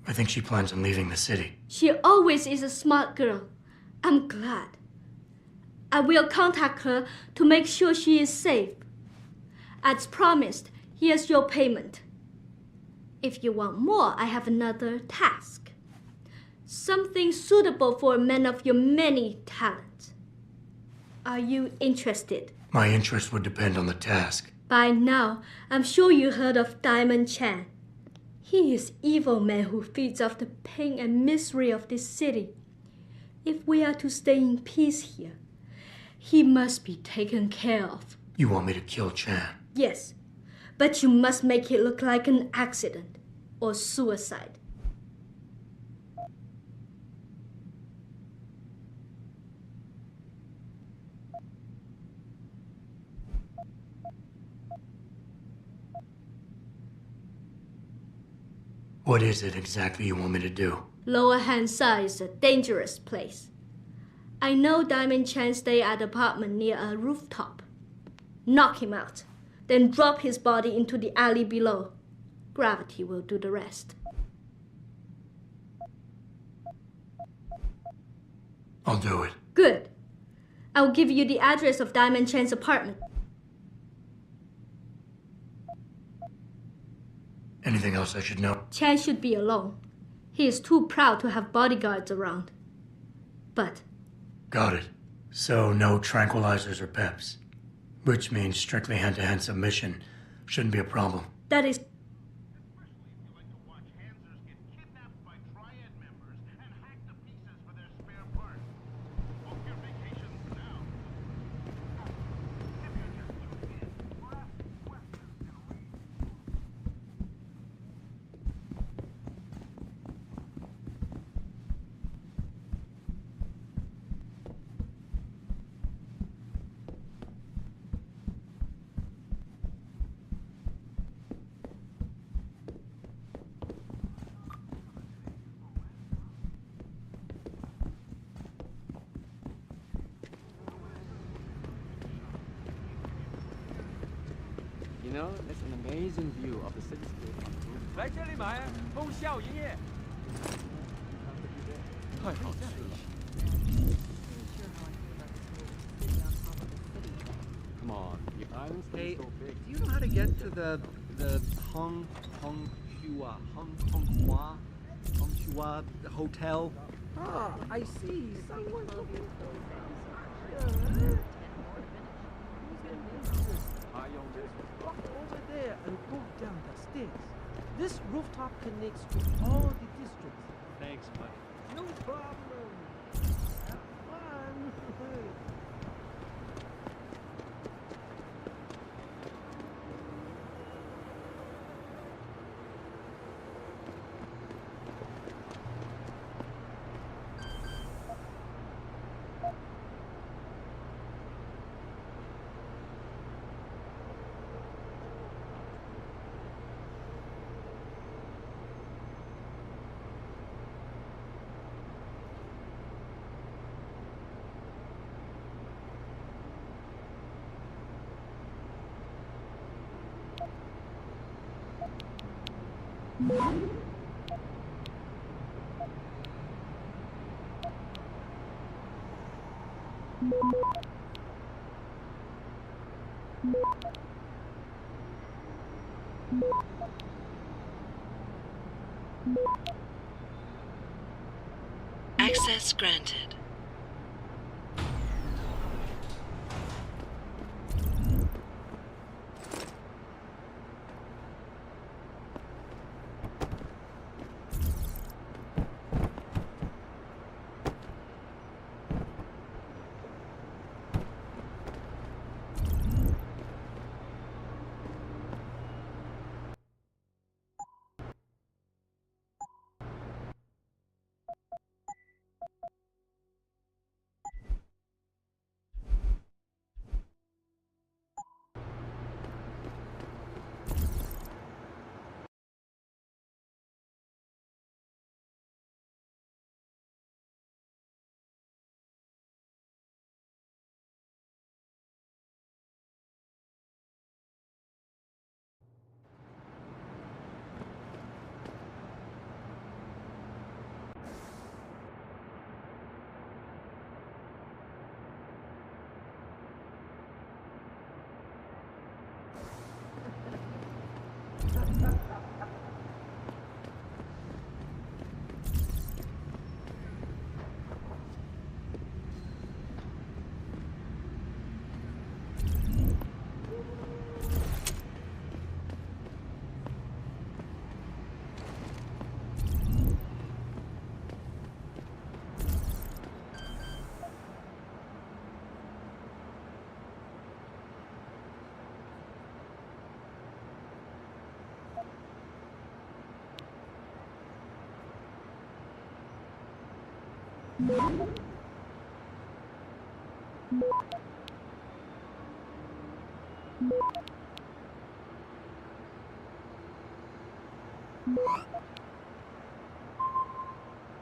I think she plans on leaving the city. She always is a smart girl. I'm glad. I will contact her to make sure she is safe. As promised, here's your payment. If you want more, I have another task. Something suitable for a man of your many talents. Are you interested? My interest would depend on the task. By now, I'm sure you heard of Diamond Chan. He is evil man who feeds off the pain and misery of this city. If we are to stay in peace here, he must be taken care of. You want me to kill Chan? Yes, but you must make it look like an accident or suicide. What is it exactly you want me to do? Lower Hansa is a dangerous place. I know Diamond Chan stay at an apartment near a rooftop. Knock him out, then drop his body into the alley below. Gravity will do the rest. I'll do it. Good. I'll give you the address of Diamond Chan's apartment. Anything else I should know? Chan should be alone. He is too proud to have bodyguards around. But... Got it. So no tranquilizers or peps. Which means strictly hand-to-hand submission. Shouldn't be a problem. That is... You know, it's an amazing view of the cityscape. 来这里买，通宵营业。快好吃。Come on, the island's Hey, so big. do you know how to get to the Hung Hua Hotel? Ah, I see. Someone walk over there and go down the stairs. This rooftop connects to all the districts. Thanks, buddy. No problem. Have fun. Access granted.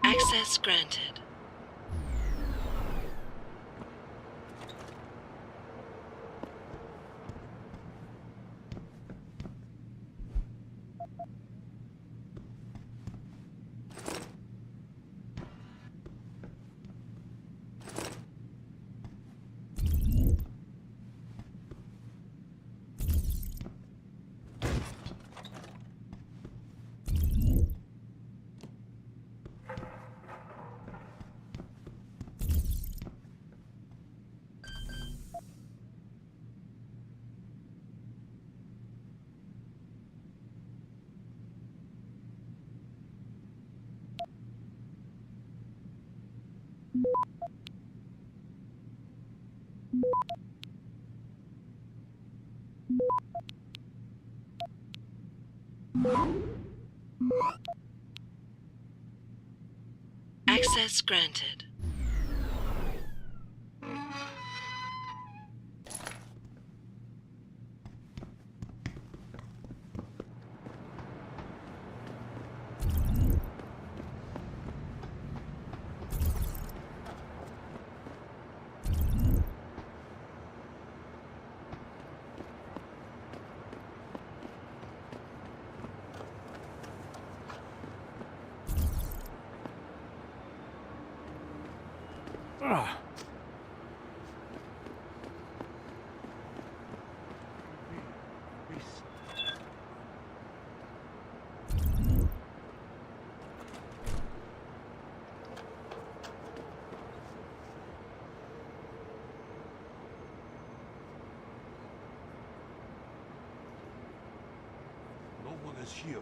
Access granted. Access granted. No one is here.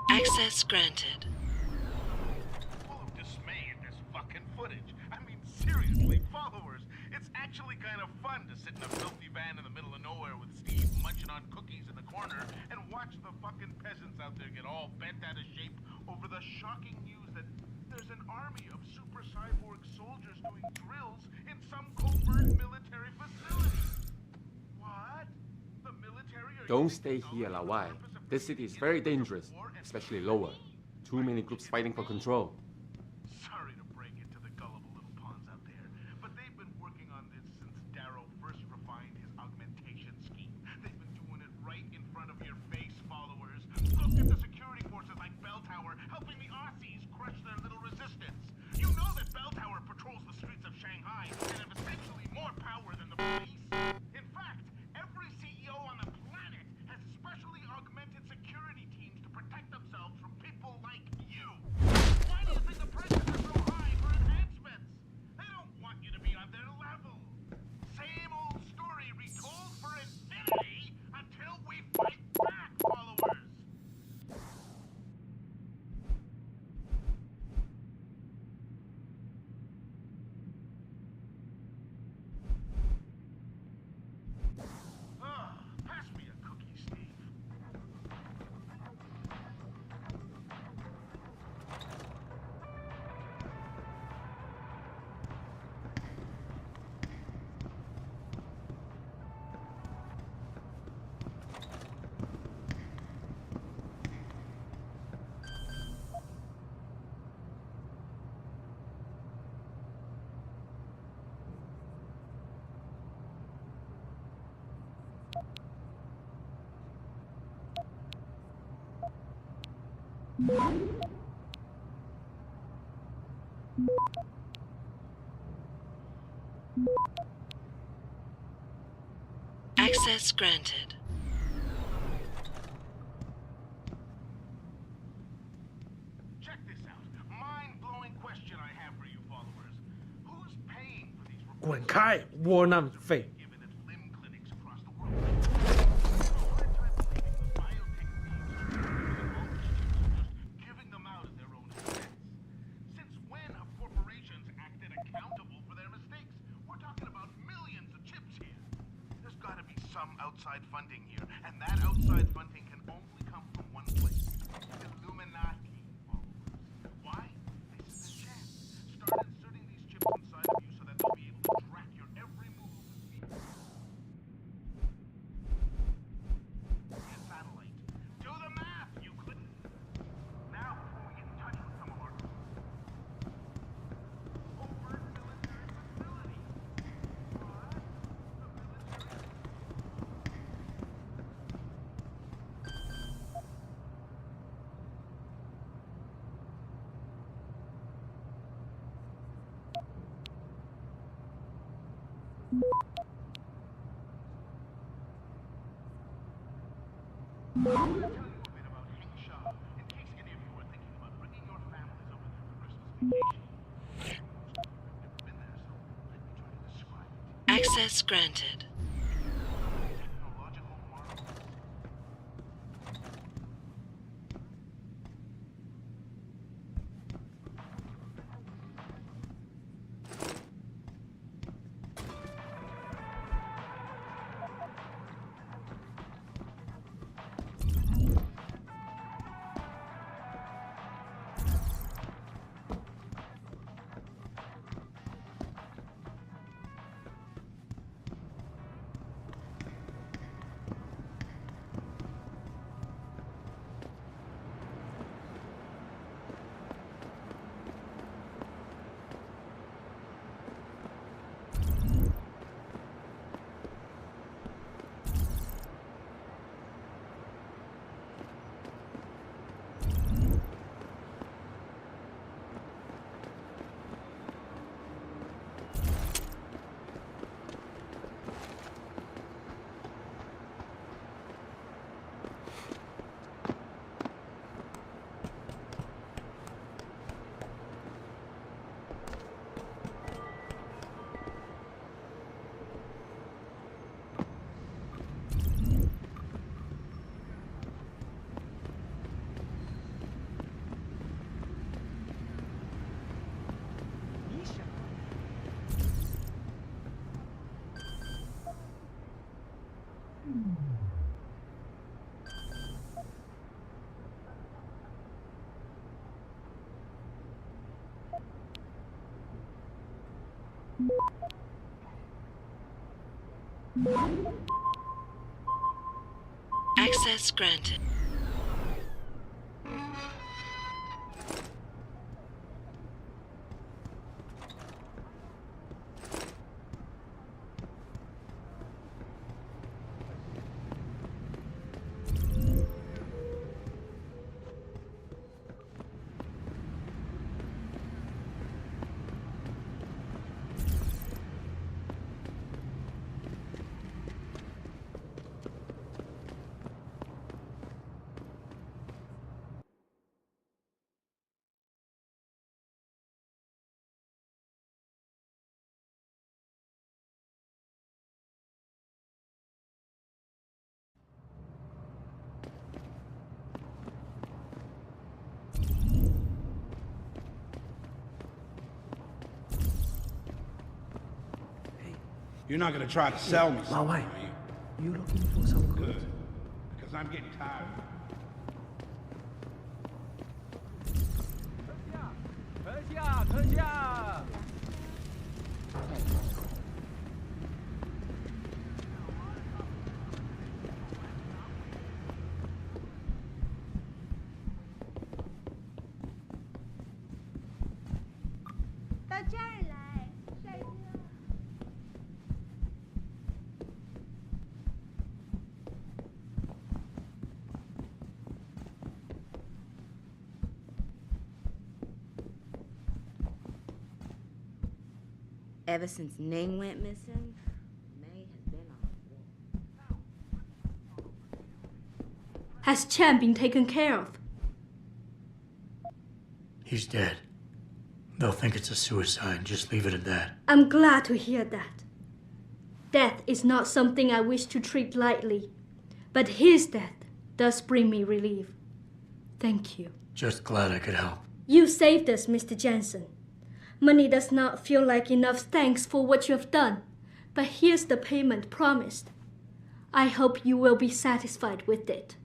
Access granted. Full of dismay at this fucking footage. I mean, seriously, followers, it's actually kind of fun to sit in a filthy van in the middle of nowhere with Steve munching on cookies in the corner and watch the fucking peasants out there get all bent out of shape over the shocking news that there's an army of super cyborg soldiers doing drills in some covert military facility. What? The military are Don't stay here, Lawai. This city is very dangerous, especially lower. Too many groups fighting for control. Sorry to break it to the gullible little pawns out there, but they've been working on this since Darrow first refined his augmentation scheme. They've been doing it right in front of your face, followers. Look at the security forces like Bell Tower helping the Aussies crush their little resistance. You know that Bell Tower patrols the streets of Shanghai and have essentially more power than the police. In fact, every CEO on the planet has specially augmented security teams to protect themselves from people like you. Why do you think the prices are so high for enhancements? They don't want you to be on their level. Same old story retold for infinity until we fight back, followers. Pass me a cookie, Steve. Access granted. Check this out. Mind-blowing question I have for you, followers. Who's paying for these 滚开，窝囊废！ giving them out at their own expense? Since when have corporations acted accountable for their mistakes? We're talking about millions of chips here. There's got to be some outside funding here, and that outside funding can only come from one place. Illuminati, followers. Why? This is the chance. Start inserting these chips inside of you so that they'll be able to track your every move. Via satellite. Do the math, Euclid. Now, before we get in touch with some of our overt military facilities. I'm going to tell you a bit about Hangsha, in case any of you are thinking about bringing your families over there for Christmas vacation. I've never been there, so let me try to describe it. Access granted. Technological marvels. Access granted. You're not gonna try to sell me something, Why? are you? You looking for some goods? Good. Because I'm getting tired. 特价！ 到这儿来，帅哥。Ever since Ning went missing, May has been on. Has Chan been taken care of? He's dead. They'll think it's a suicide. Just leave it at that. I'm glad to hear that. Death is not something I wish to treat lightly, but his death does bring me relief. Thank you. Just glad I could help. You saved us, Mr. Jensen. Money does not feel like enough thanks for what you have done, but here's the payment promised. I hope you will be satisfied with it.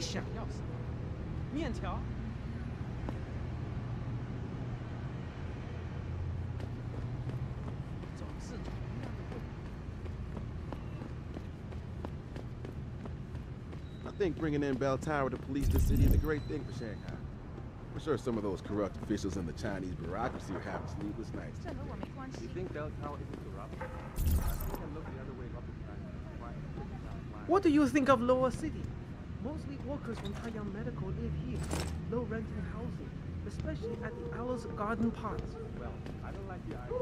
你想要什么？面条？ I think bringing in Bell Tower to police the city is a great thing for Shanghai. I'm sure some of those corrupt officials in the Chinese bureaucracy are having sleepless nights. You think Bell Tower isn't corrupt? I can look the other way up in China. What do you think of Lower City? Mostly workers from Taiyang Medical live here. Low renting housing, especially at the Owl's Garden Park. Well, I don't like the idea.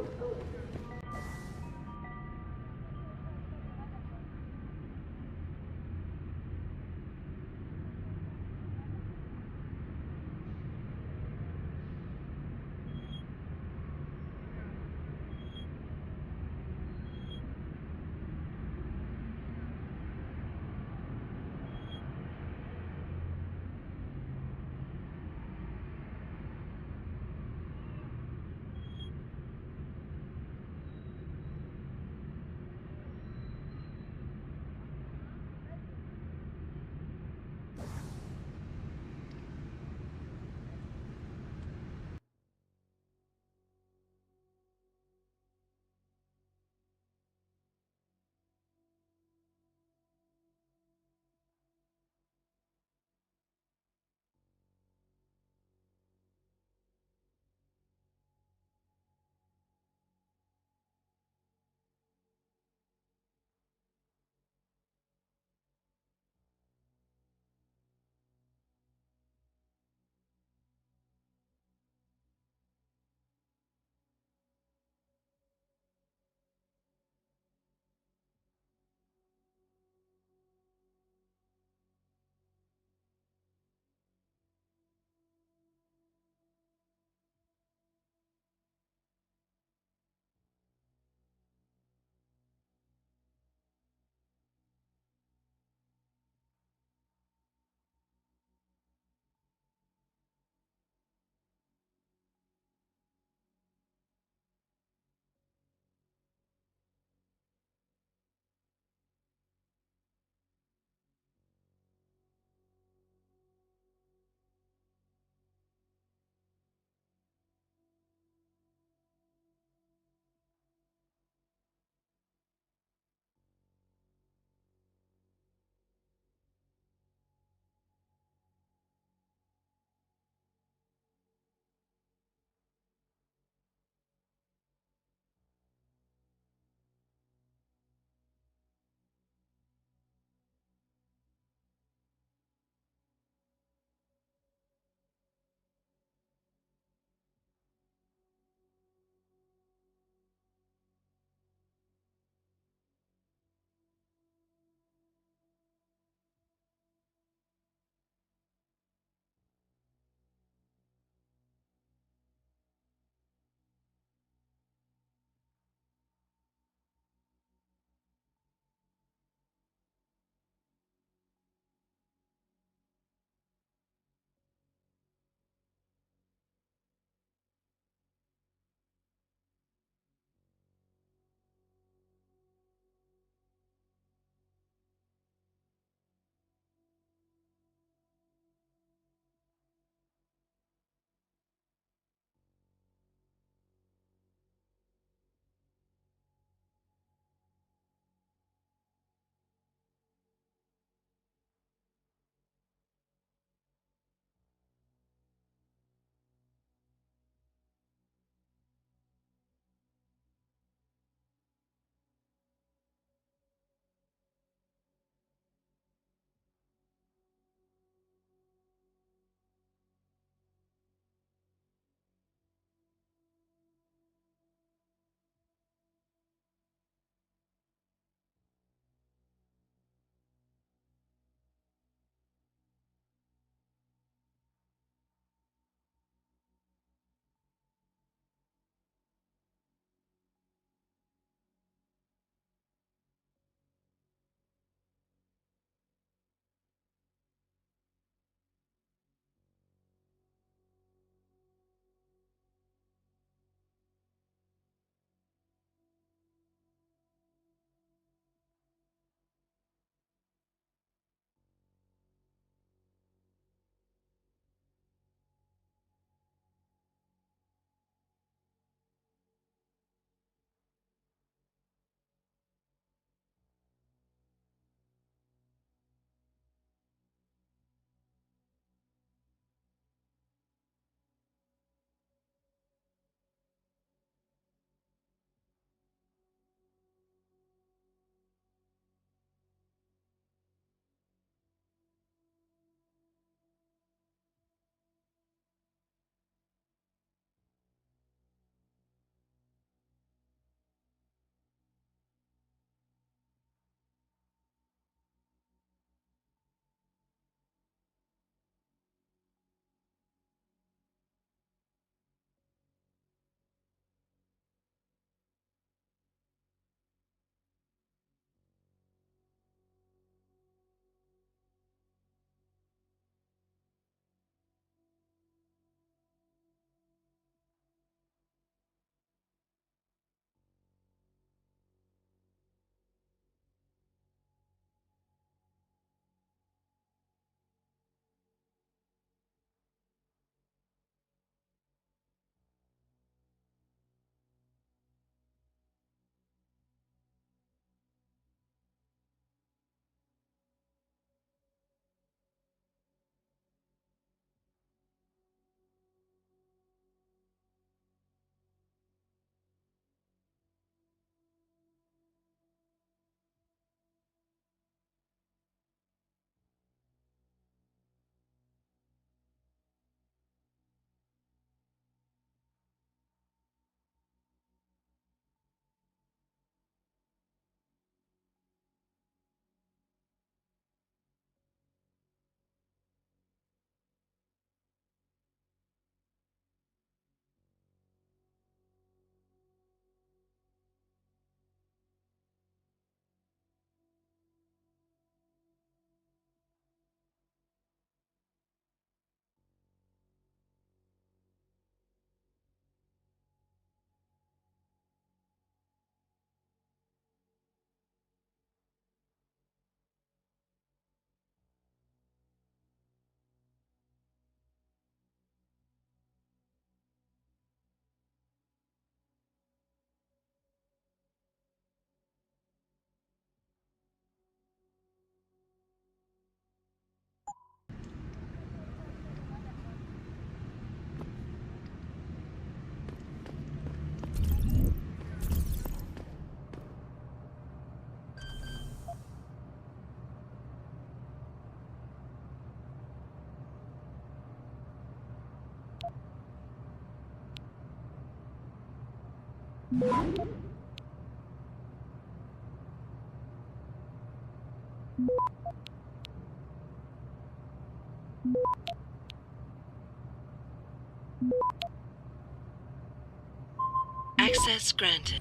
Access granted.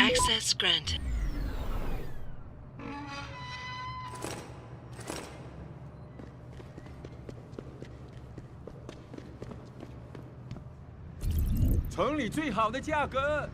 Access granted.城里最好的价格。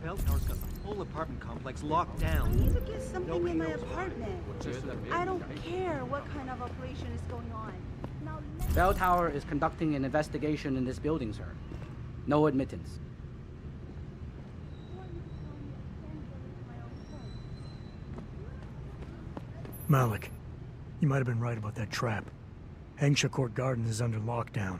Bell Tower's got the whole apartment complex locked down. I need to get something in my apartment. I don't care what kind of operation is going on. Now Bell Tower is conducting an investigation in this building, sir. No admittance. Malik, you might have been right about that trap. Hengsha Court Garden is under lockdown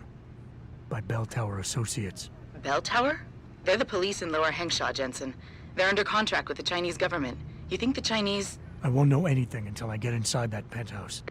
by Bell Tower Associates. Bell Tower? They're the police in Lower Hengsha, Jensen. They're under contract with the Chinese government. You think the Chinese... I won't know anything until I get inside that penthouse.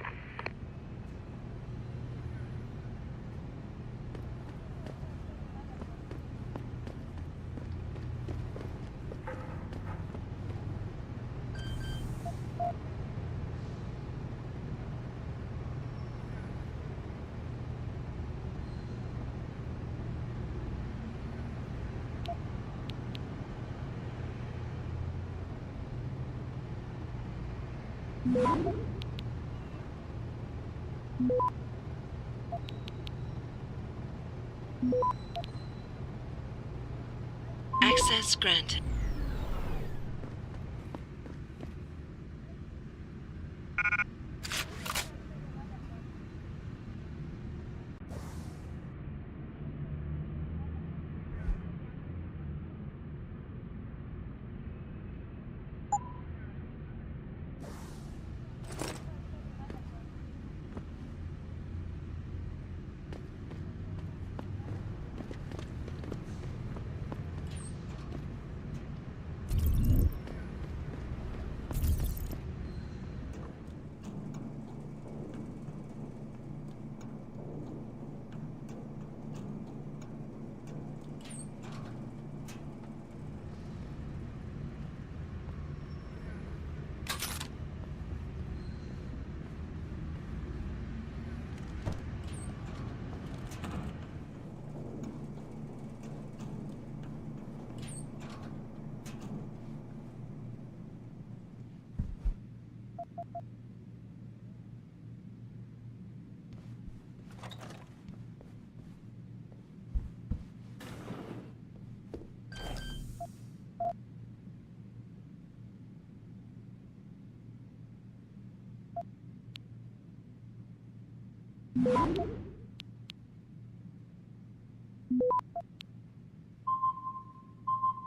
Access granted.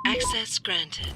Access granted.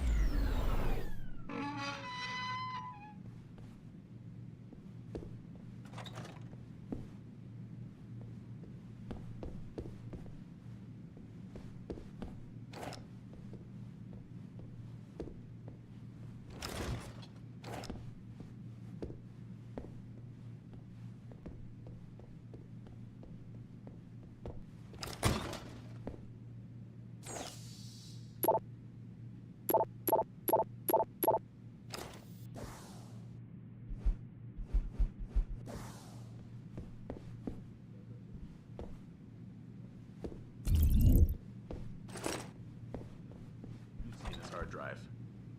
Drive.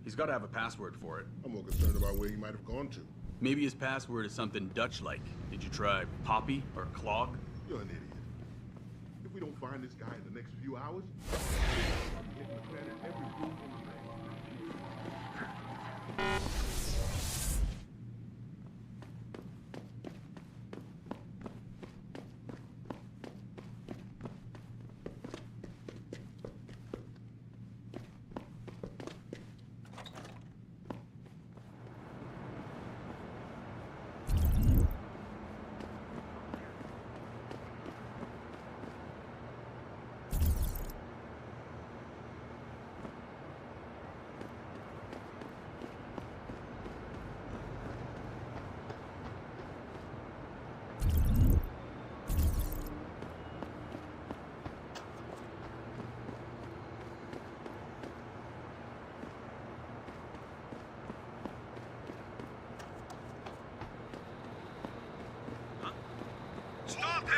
He's got to have a password for it. I'm more concerned about where he might have gone to. Maybe his password is something Dutch-like. Did you try Poppy or Clog? You're an idiot. If we don't find this guy in the next few hours, every room in the land.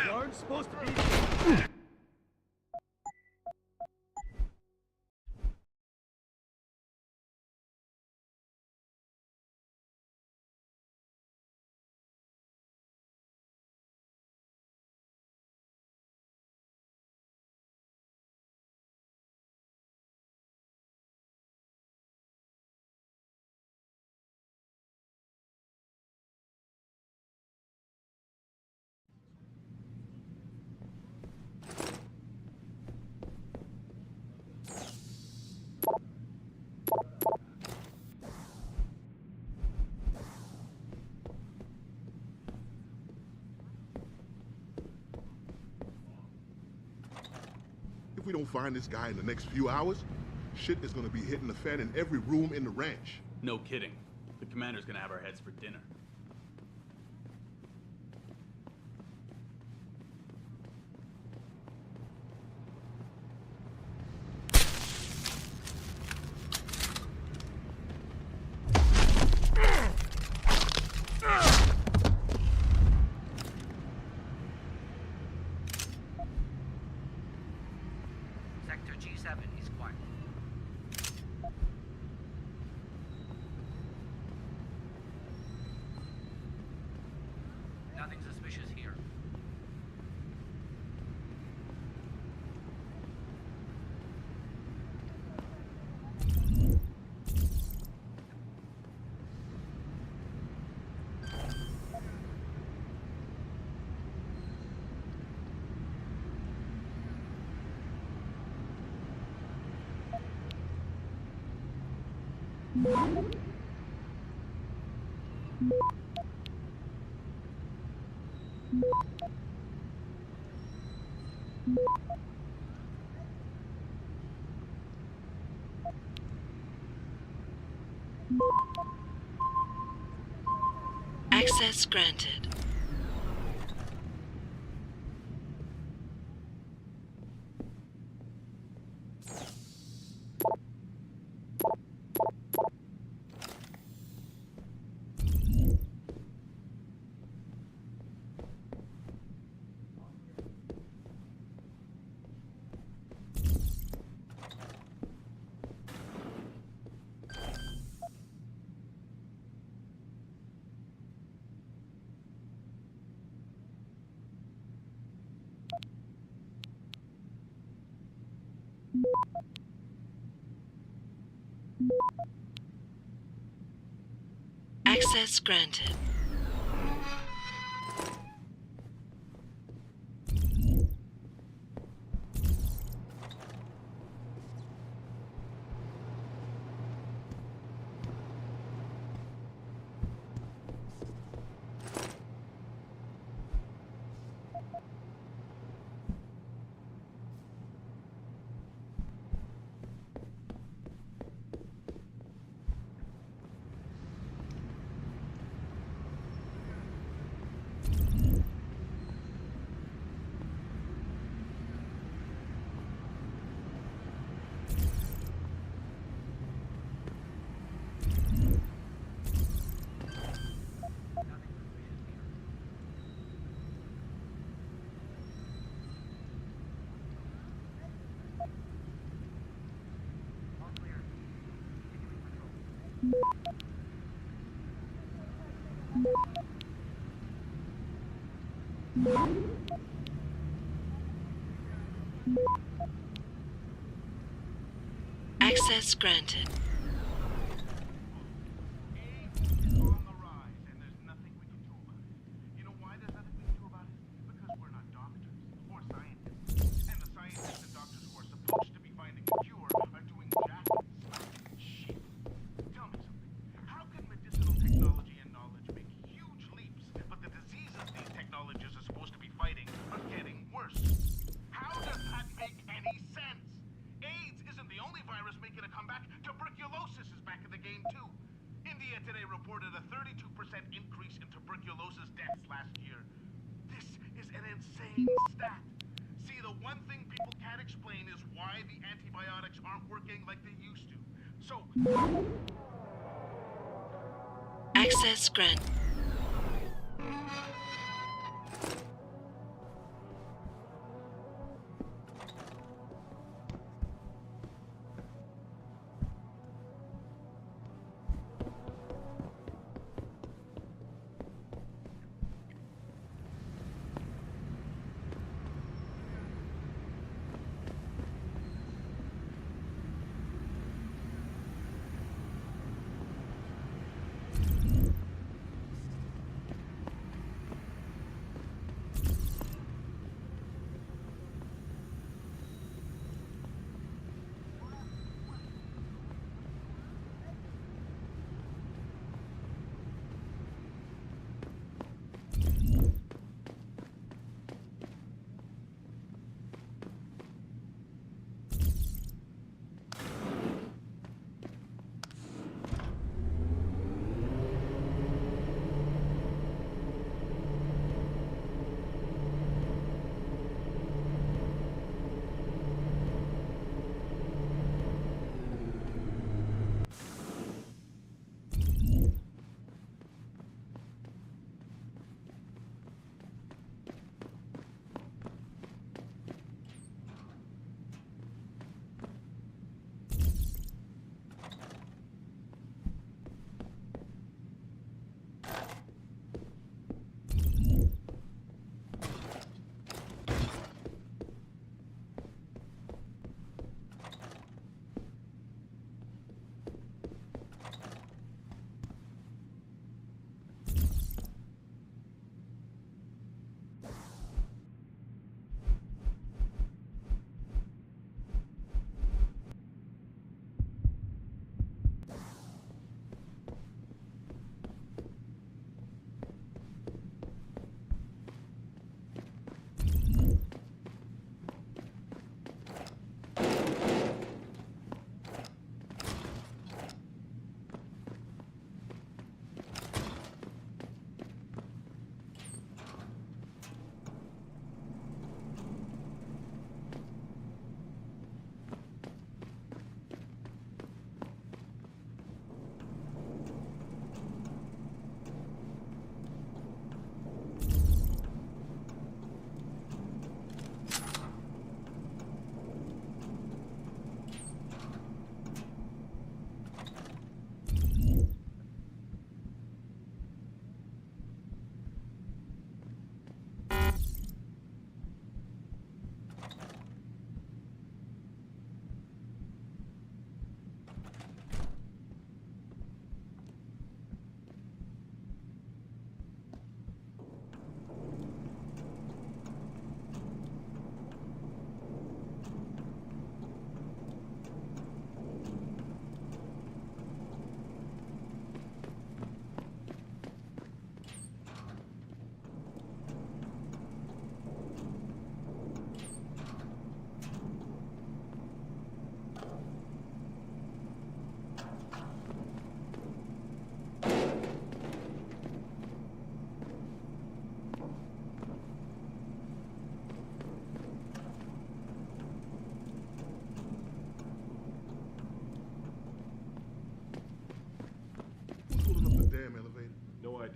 You aren't supposed to be. If we don't find this guy in the next few hours, shit is gonna be hitting the fan in every room in the ranch. No kidding. The commander's gonna have our heads for dinner. Sector G7 is quiet. Access granted. Access granted. Access granted. Access granted.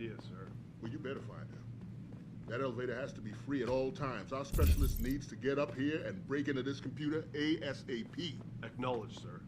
idea, sir. Well, you better find him. That elevator has to be free at all times. Our specialist needs to get up here and break into this computer ASAP. Acknowledged, sir.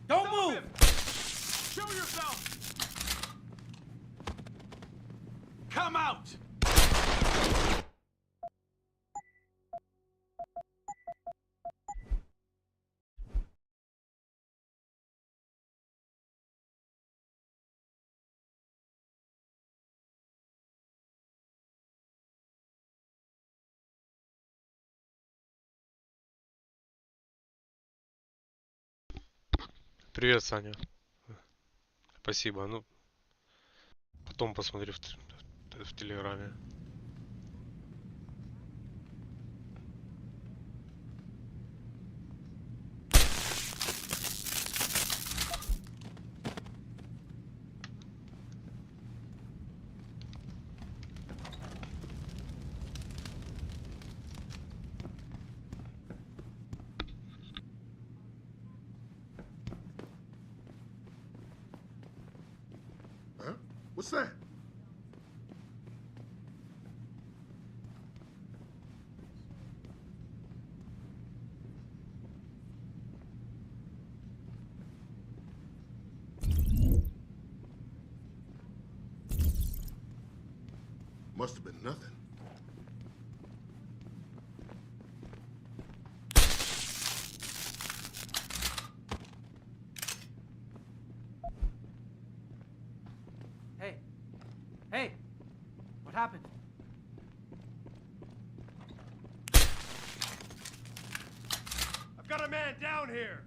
Don't move! Show yourself! Come out! Привет, Саня. Спасибо. Ну, потом посмотрю в Телеграме. Huh? What's that? Must have been nothing. Hey. Hey! What happened? I've got a man down here!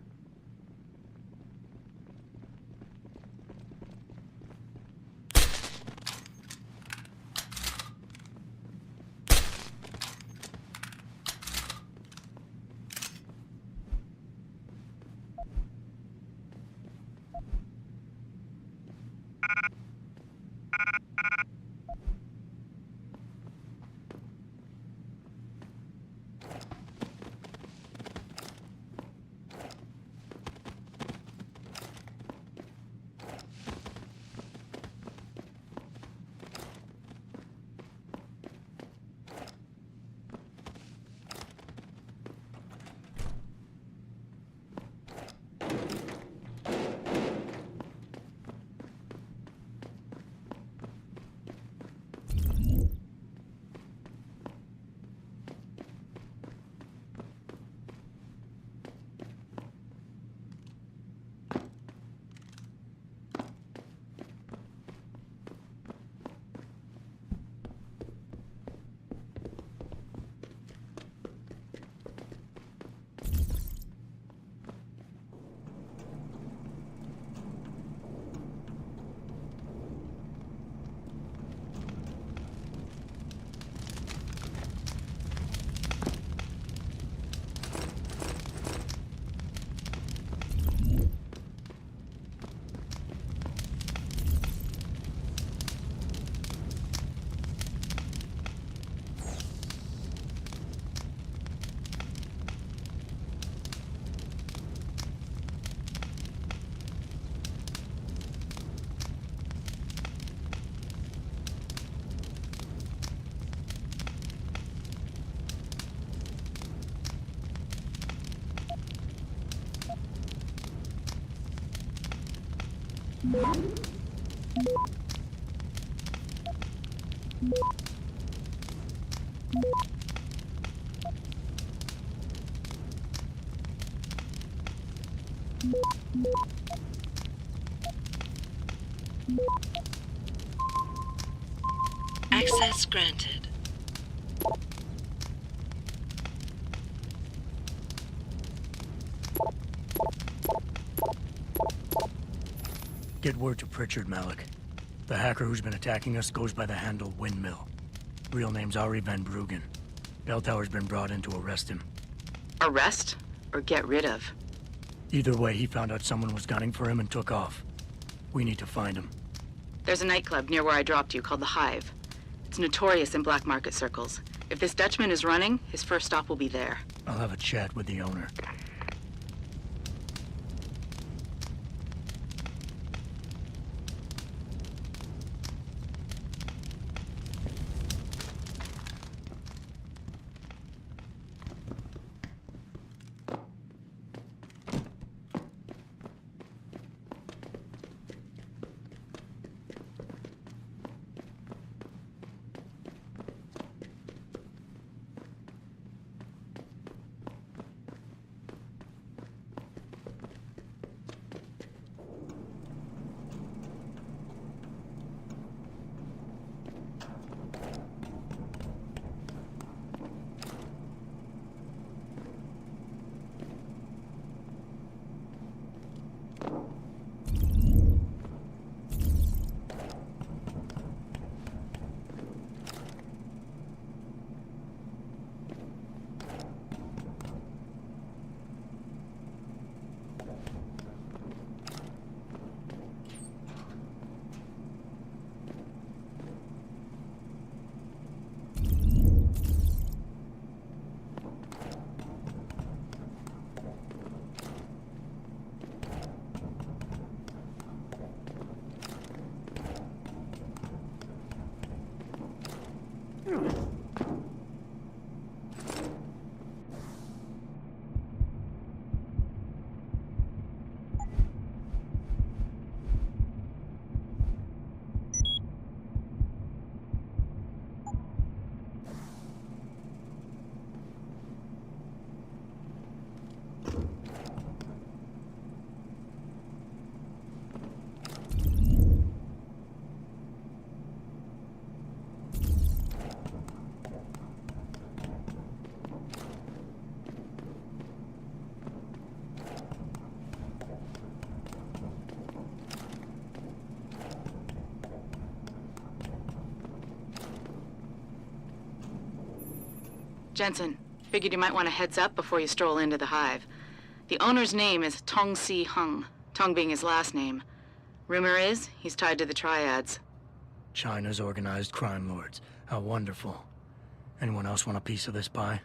Access granted. Get word to Pritchard, Malik. The hacker who's been attacking us goes by the handle Windmill. Real name's Ari Van Bruggen. Bell Tower's been brought in to arrest him. Arrest or get rid of? Either way, he found out someone was gunning for him and took off. We need to find him. There's a nightclub near where I dropped you called the Hive. It's notorious in black market circles. If this Dutchman is running, his first stop will be there. I'll have a chat with the owner. Jensen, figured you might want a heads up before you stroll into the Hive. The owner's name is Tong Si Hung, Tong being his last name. Rumor is he's tied to the Triads. China's organized crime lords. How wonderful. Anyone else want a piece of this pie?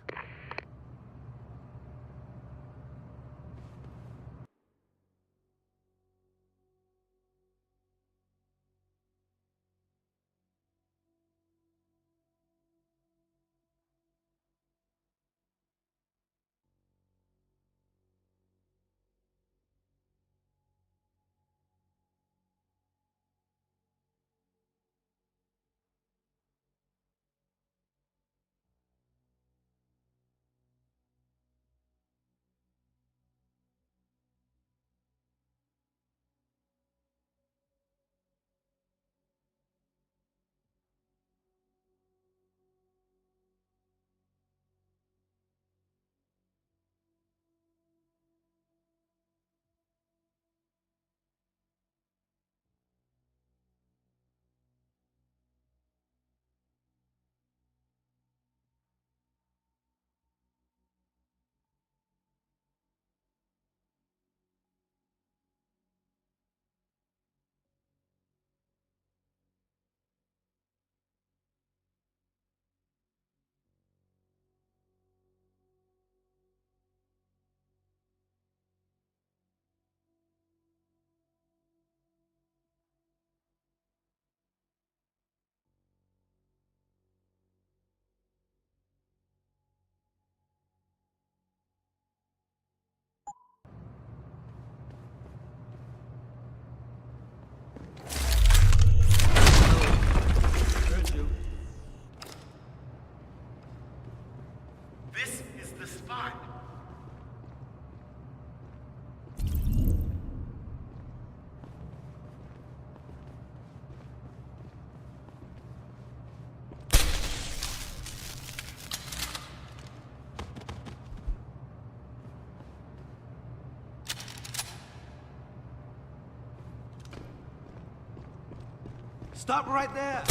Stop right there!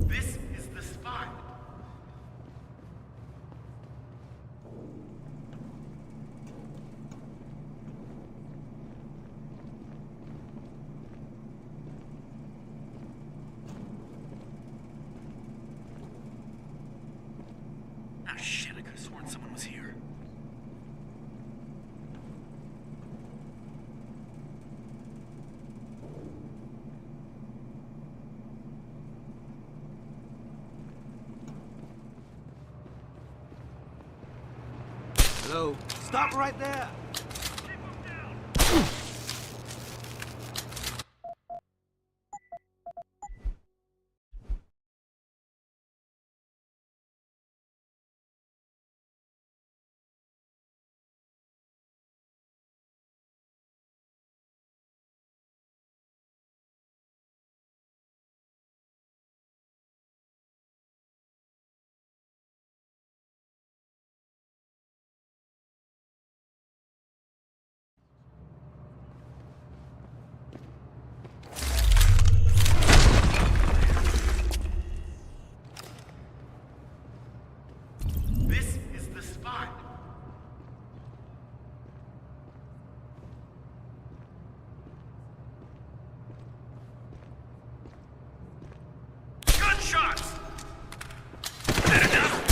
This is the spot. Ah, shit, I could have sworn someone was here. Hello? Stop right there! This is the spot. Gunshots! That enough?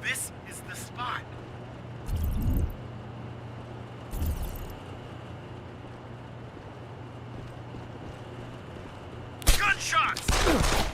This is the spot. Gunshots!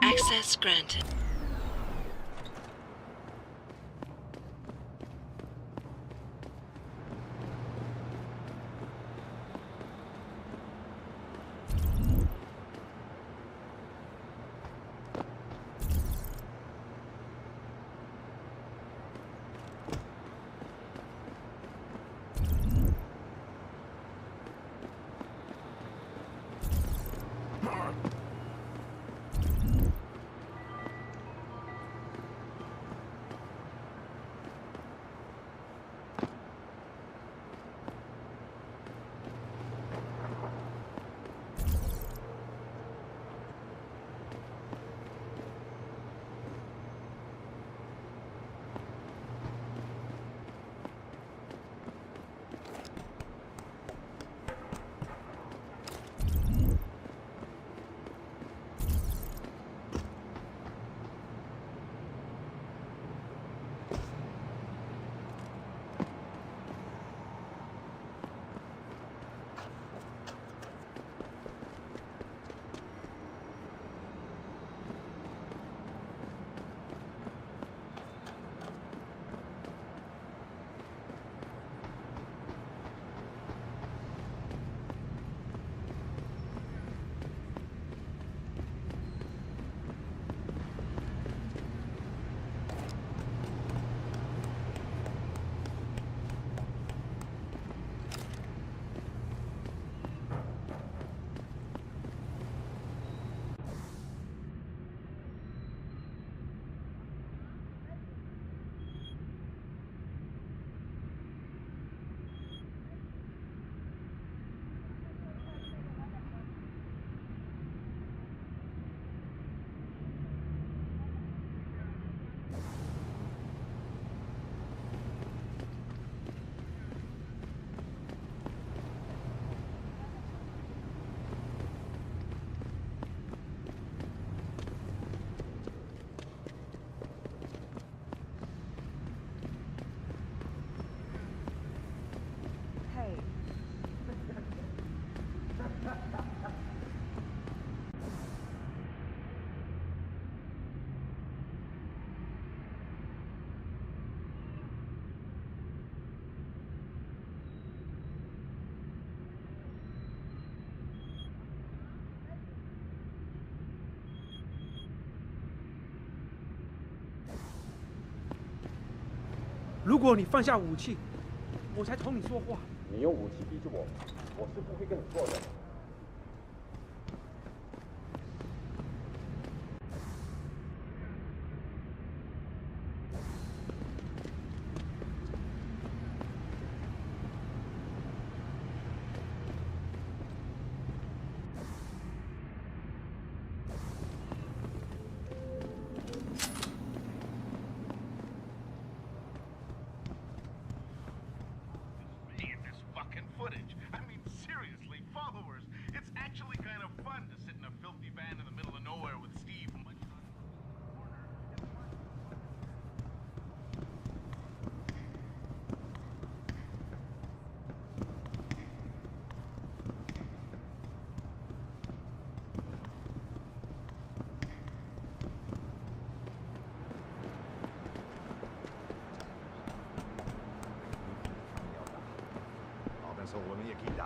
Access granted.如果你放下武器，我才同你说话。你用武器逼着我，我是不会跟你做的。我们也可以打。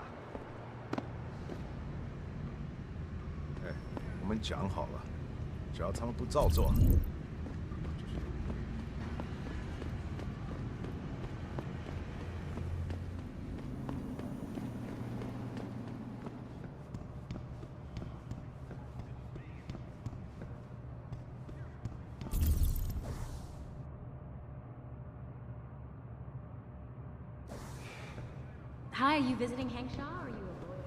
哎，我们讲好了，只要他们不照做。Hi, are you visiting Hank Shaw or are you a lawyer?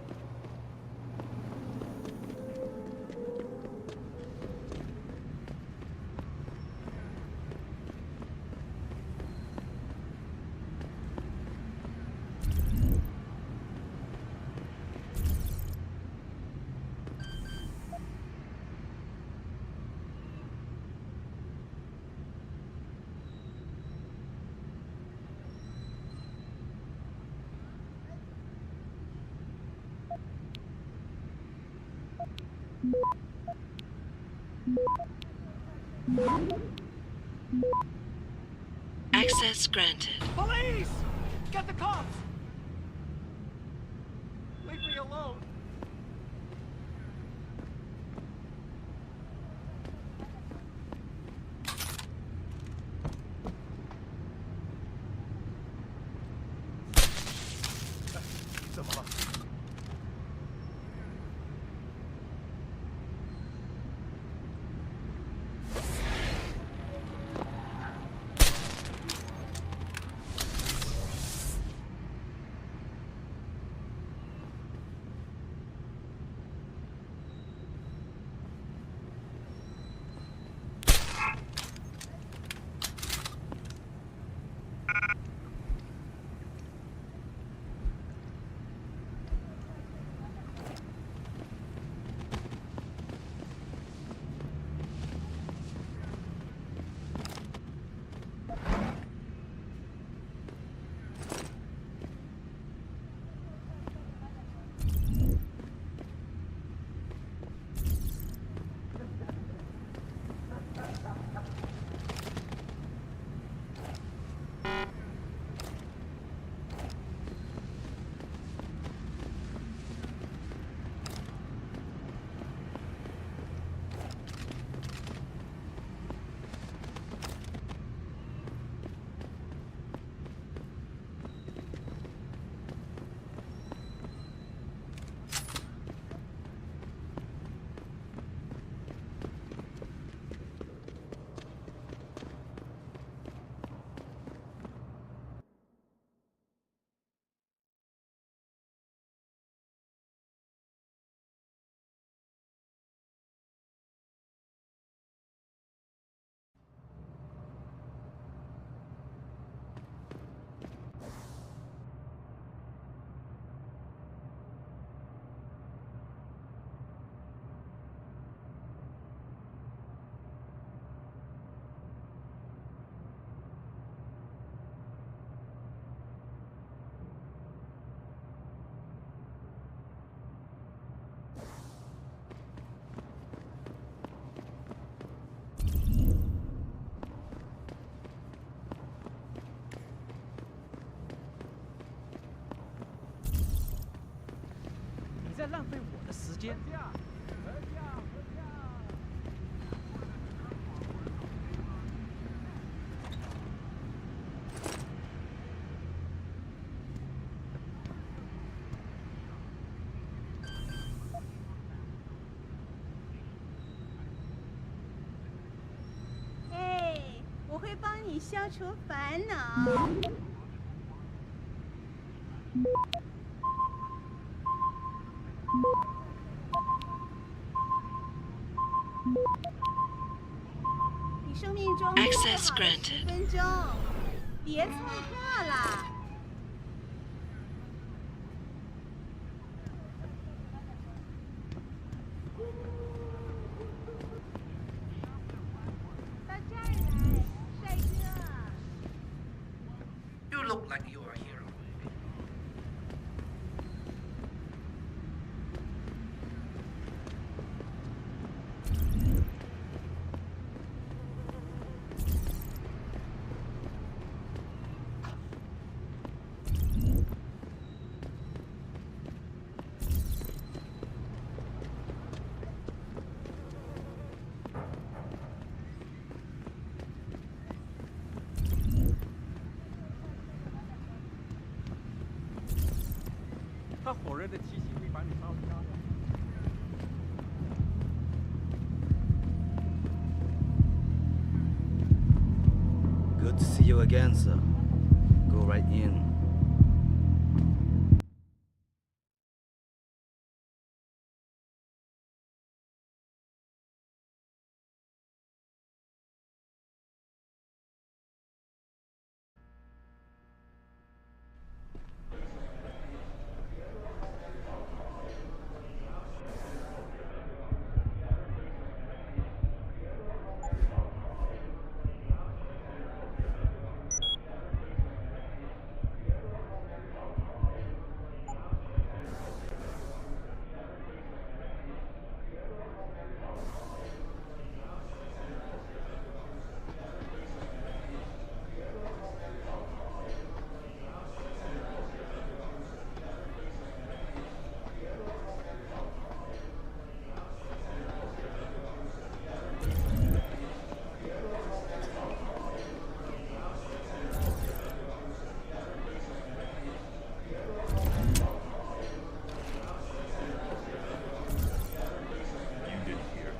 Access granted. Police! Get the cops! Leave me alone.你在浪费我的时间。哎，我会帮你消除烦恼。你生命中最好的10分钟，别错过了。到这儿来，帅哥。You look like you are a hero. Good to see you again, sir. Go right in.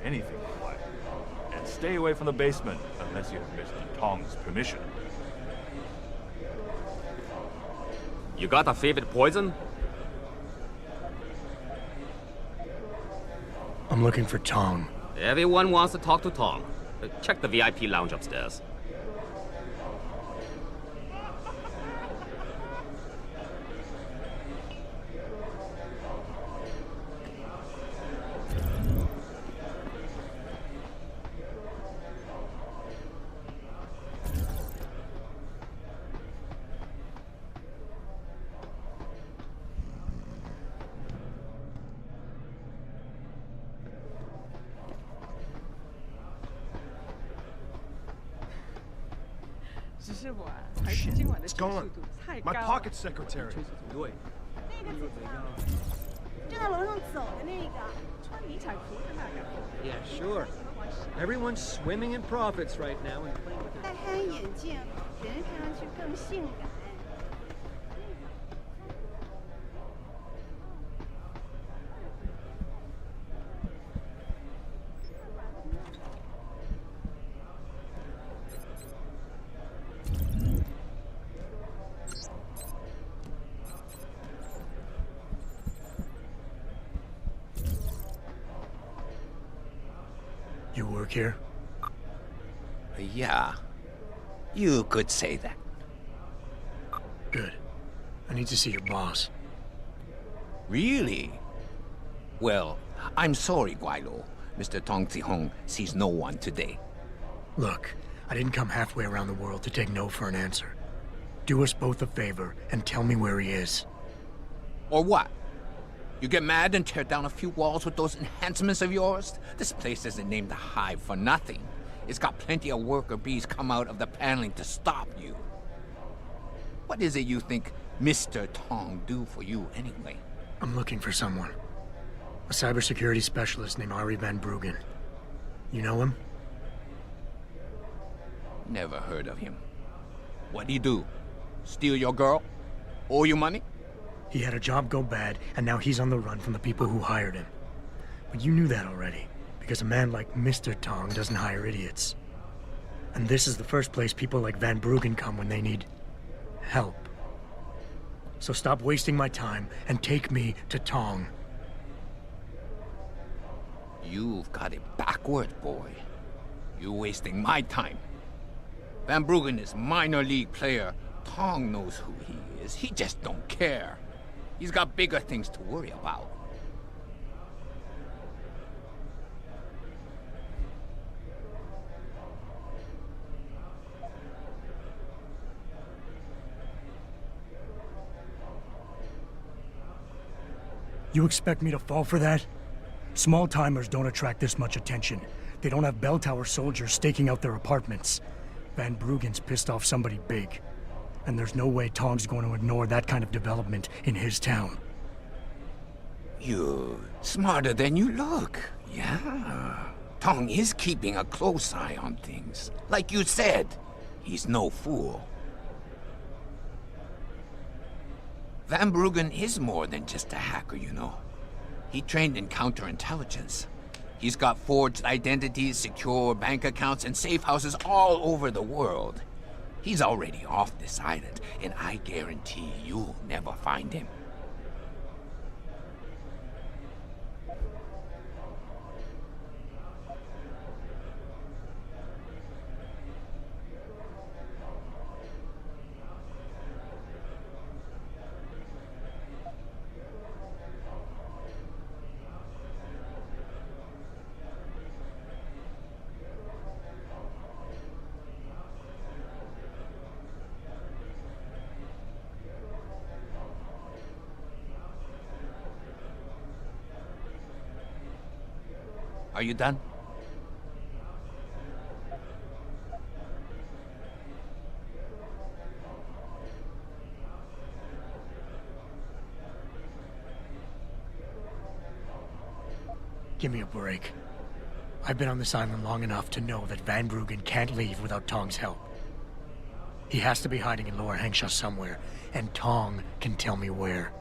anything you like. And stay away from the basement unless you have Mr. Tong's permission. You got a favorite poison? I'm looking for Tong. Everyone wants to talk to Tong. Check the VIP lounge upstairs. Shit, it's gone. My pocket secretary. 对，那个怎么样？就在楼上走的那个，穿迷彩服的那个。Yeah, sure. Everyone's swimming in profits right now and playing with 戴黑眼镜，人看上去更性感。 You work here? Yeah. You could say that. Good. I need to see your boss. Really? Well, I'm sorry, Guilo. Mr. Tong Zihong sees no one today. Look, I didn't come halfway around the world to take no for an answer. Do us both a favor and tell me where he is. Or what? You get mad and tear down a few walls with those enhancements of yours? This place isn't named the Hive for nothing. It's got plenty of worker bees come out of the paneling to stop you. What is it you think Mr. Tong do for you anyway? I'm looking for someone. A cybersecurity specialist named Ari Van Bruggen. You know him? Never heard of him. What'd he do? Steal your girl? Owe you money? He had a job go bad, and now he's on the run from the people who hired him. But you knew that already, because a man like Mr. Tong doesn't hire idiots. And this is the first place people like Van Bruggen come when they need help. So stop wasting my time and take me to Tong. You've got it backward, boy. You're wasting my time. Van Bruggen is minor league player. Tong knows who he is. He just don't care. He's got bigger things to worry about. You expect me to fall for that? Small-timers don't attract this much attention. They don't have bell tower soldiers staking out their apartments. Van Bruggen's pissed off somebody big. And there's no way Tong's going to ignore that kind of development in his town. You're smarter than you look, yeah. Tong is keeping a close eye on things. Like you said, he's no fool. Van Bruggen is more than just a hacker, you know. He trained in counterintelligence. He's got forged identities, secure bank accounts, and safe houses all over the world. He's already off this island, and I guarantee you'll never find him. Are you done? Give me a break. I've been on this island long enough to know that Van Bruggen can't leave without Tong's help. He has to be hiding in Lower Hengsha somewhere, and Tong can tell me where.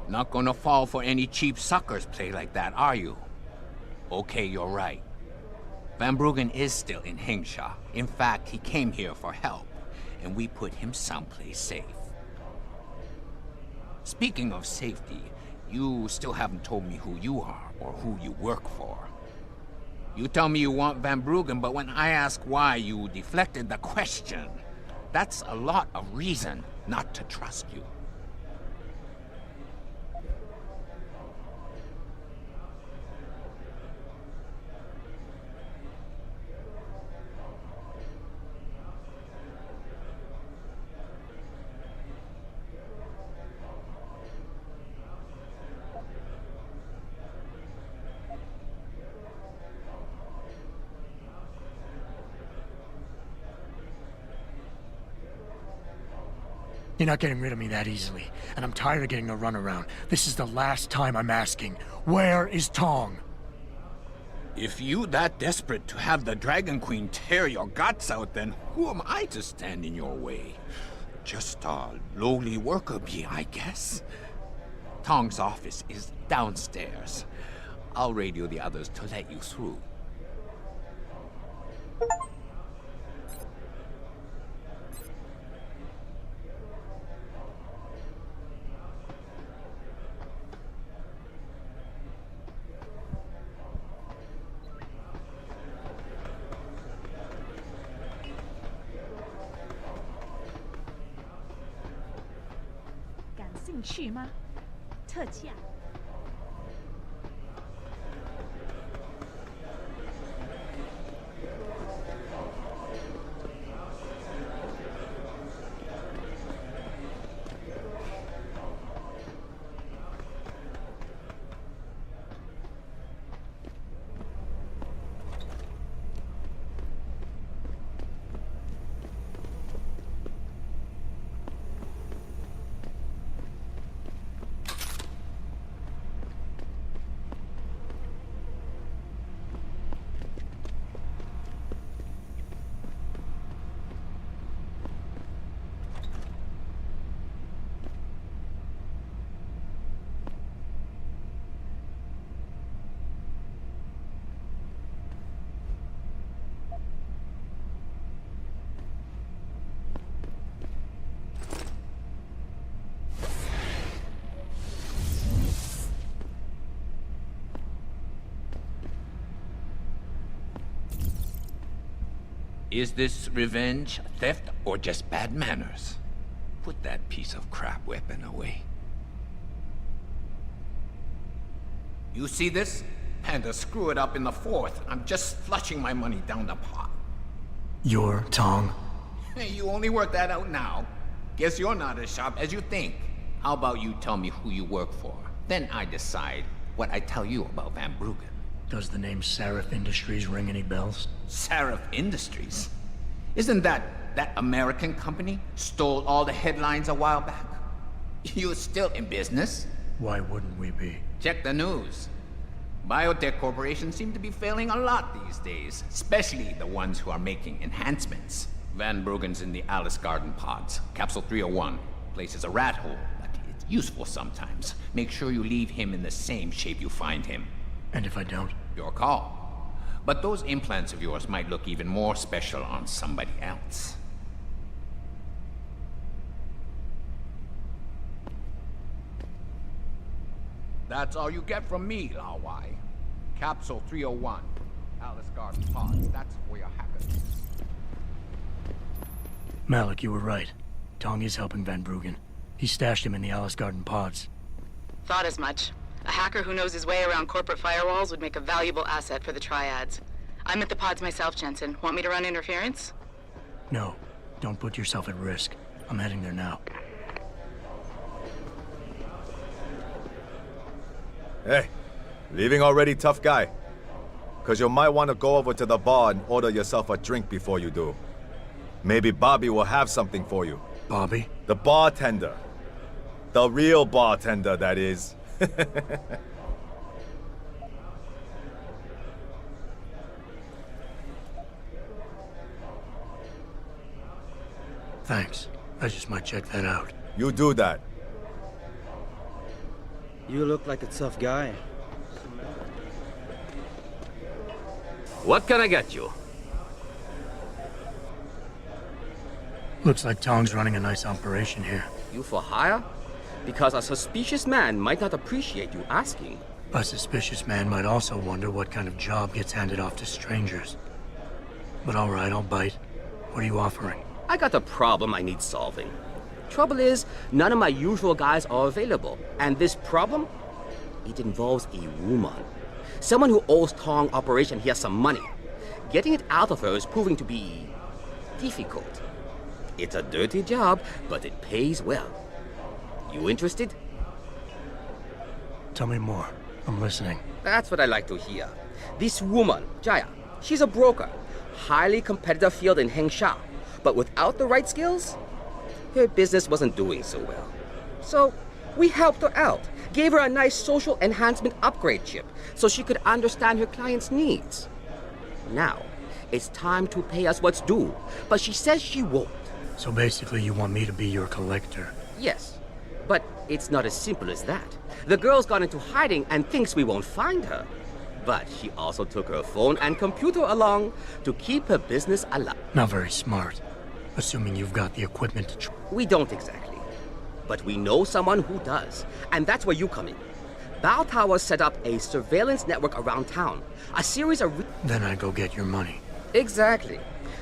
Not gonna fall for any cheap suckers play like that, are you? Okay, you're right. Van Bruggen is still in Hengsha. In fact, he came here for help, and we put him someplace safe. Speaking of safety, you still haven't told me who you are or who you work for. You tell me you want Van Bruggen, but when I ask why, you deflected the question. That's a lot of reason not to trust you. You're not getting rid of me that easily, and I'm tired of getting a runaround. This is the last time I'm asking. Where is Tong? If you that desperate to have the Dragon Queen tear your guts out, then who am I to stand in your way? Just a lowly worker bee, I guess. Tong's office is downstairs. I'll radio the others to let you through. Is this revenge, theft, or just bad manners? Put that piece of crap weapon away. You see this? And to screw it up in the fourth, I'm just flushing my money down the pot. You're Tong? Hey, you only work that out now. Guess you're not as sharp as you think. How about you tell me who you work for? Then I decide what I tell you about Van Bruggen. Does the name Seraph Industries ring any bells? Seraph Industries? Isn't that American company? Stole all the headlines a while back? You're still in business? Why wouldn't we be? Check the news. Biotech corporations seem to be failing a lot these days, especially the ones who are making enhancements. Van Bruggen's in the Alice Garden pods. Capsule 301. Place is a rat hole, but it's useful sometimes. Make sure you leave him in the same shape you find him. And if I don't? Your call. But those implants of yours might look even more special on somebody else. That's all you get from me, Lao Wai. Capsule 301. Alice Garden pods. That's where your hackers. Malik, you were right. Tong is helping Van Bruggen. He stashed him in the Alice Garden pods. Thought as much. A hacker who knows his way around corporate firewalls would make a valuable asset for the Triads. I'm at the pods myself, Jensen. Want me to run interference? No. Don't put yourself at risk. I'm heading there now. Hey, leaving already, tough guy? Because you might want to go over to the bar and order yourself a drink before you do. Maybe Bobby will have something for you. Bobby? The bartender. The real bartender, that is. Thanks. I just might check that out. You do that. You look like a tough guy. What can I get you? Looks like Tong's running a nice operation here. You for hire? Because a suspicious man might not appreciate you asking. A suspicious man might also wonder what kind of job gets handed off to strangers. But all right, I'll bite. What are you offering? I got a problem I need solving. Trouble is, none of my usual guys are available. And this problem? It involves a woman. Someone who owes Tong Operation here some money. Getting it out of her is proving to be difficult. It's a dirty job, but it pays well. You interested? Tell me more. I'm listening. That's what I like to hear. This woman, Jaya, she's a broker. Highly competitive field in Hengsha. But without the right skills, her business wasn't doing so well. So we helped her out. Gave her a nice social enhancement upgrade chip so she could understand her clients' needs. Now, it's time to pay us what's due, but she says she won't. So basically you want me to be your collector? Yes, but it's not as simple as that. The girl's gone into hiding and thinks we won't find her. But she also took her phone and computer along to keep her business alive. Not very smart, assuming you've got the equipment to We don't exactly. But we know someone who does, and that's where you come in. Bao Tower set up a surveillance network around town. A series of... Then I go get your money. Exactly.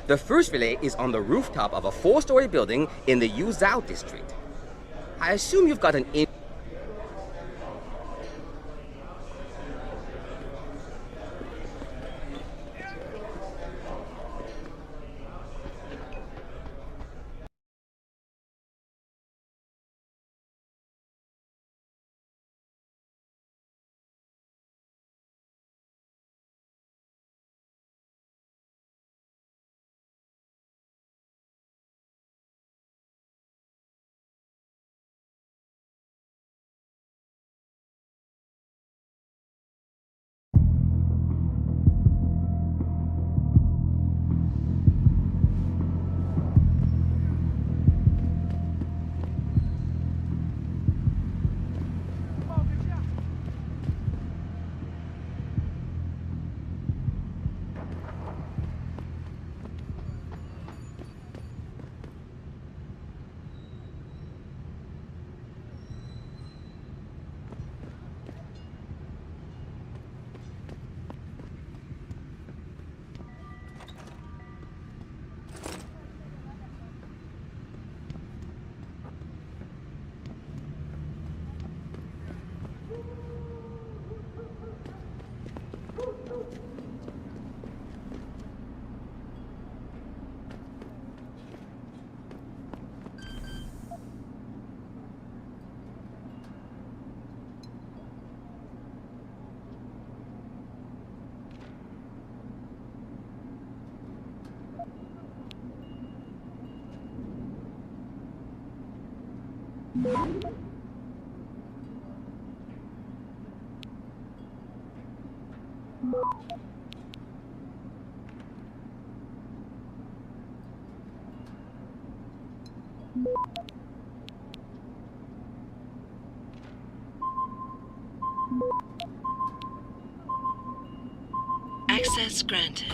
The first relay is on the rooftop of a 4-story building in the Yuzhou district. I assume you've got an in... Access granted.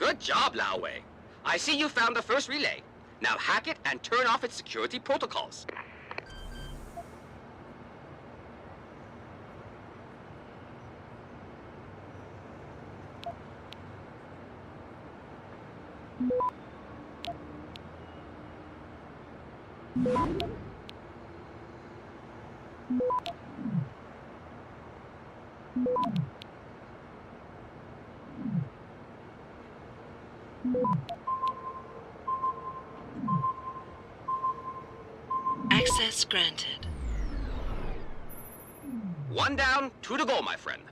Good job, Lao Wei. I see you found the first relay. Now hack it and turn off its security protocols. Access granted. 1 down, 2 to go, my friend.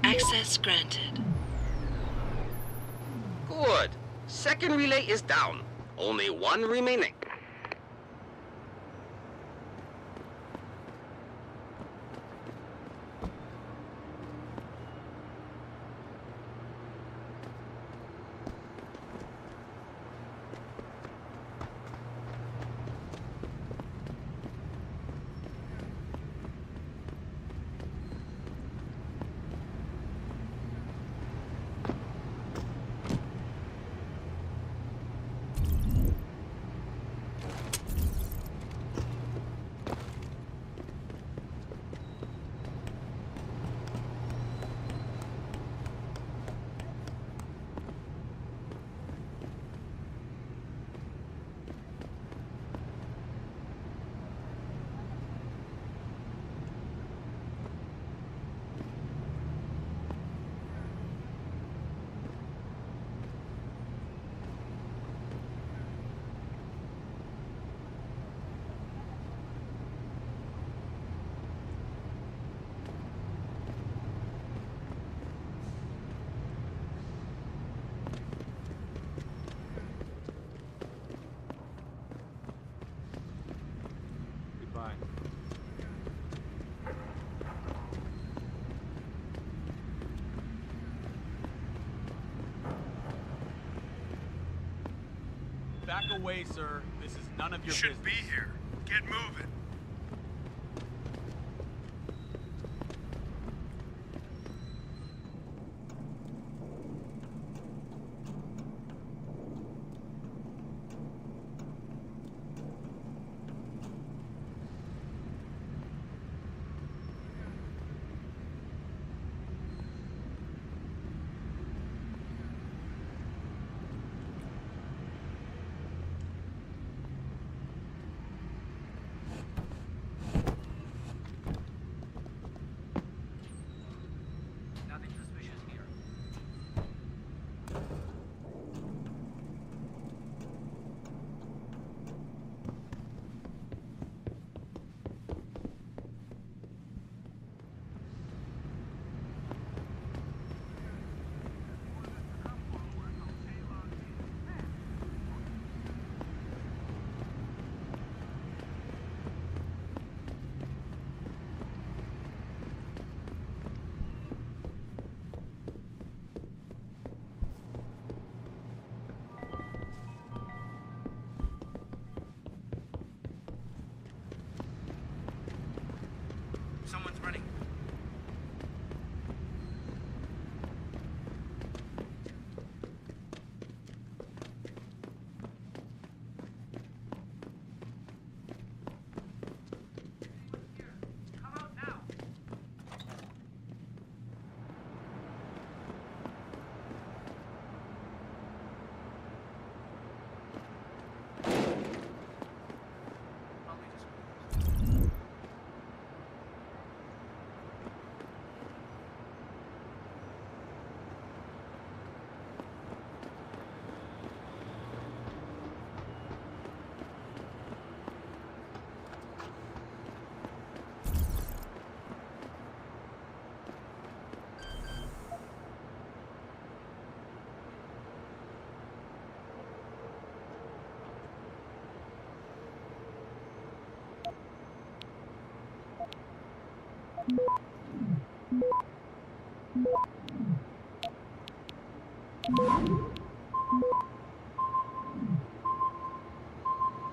Access granted. Good. Second relay is down. Only 1 remaining. Back away, sir. This is none of your business. You shouldn't be here. Get moving.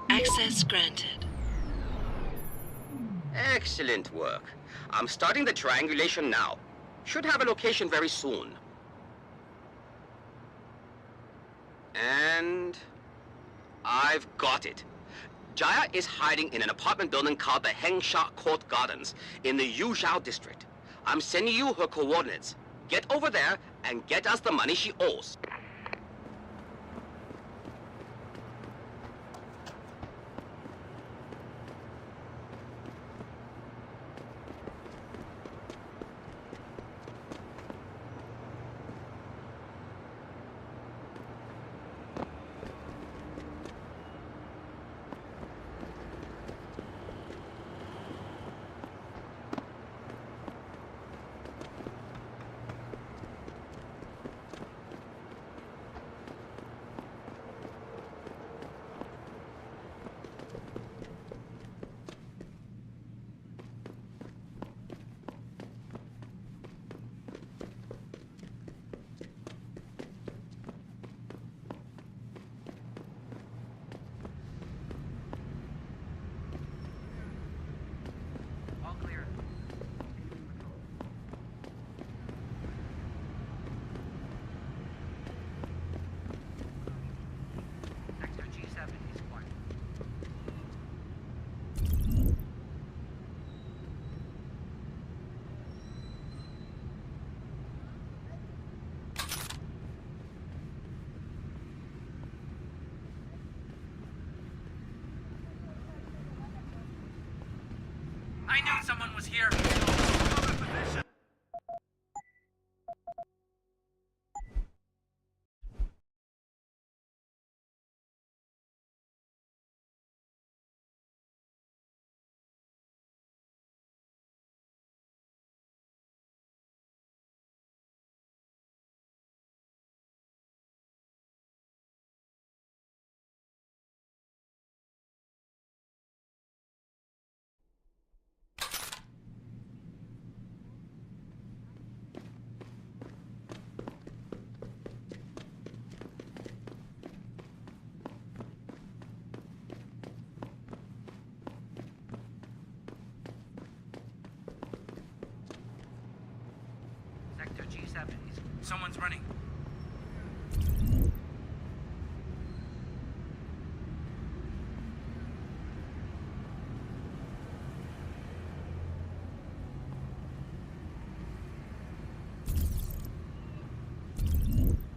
Access granted. Excellent work. I'm starting the triangulation now. Should have a location very soon. And I've got it. Jaya is hiding in an apartment building called the Hengsha Court Gardens in the Yuzhou district. I'm sending you her coordinates. Get over there and get us the money she owes. I knew someone was here. Sector G7. Someone's running.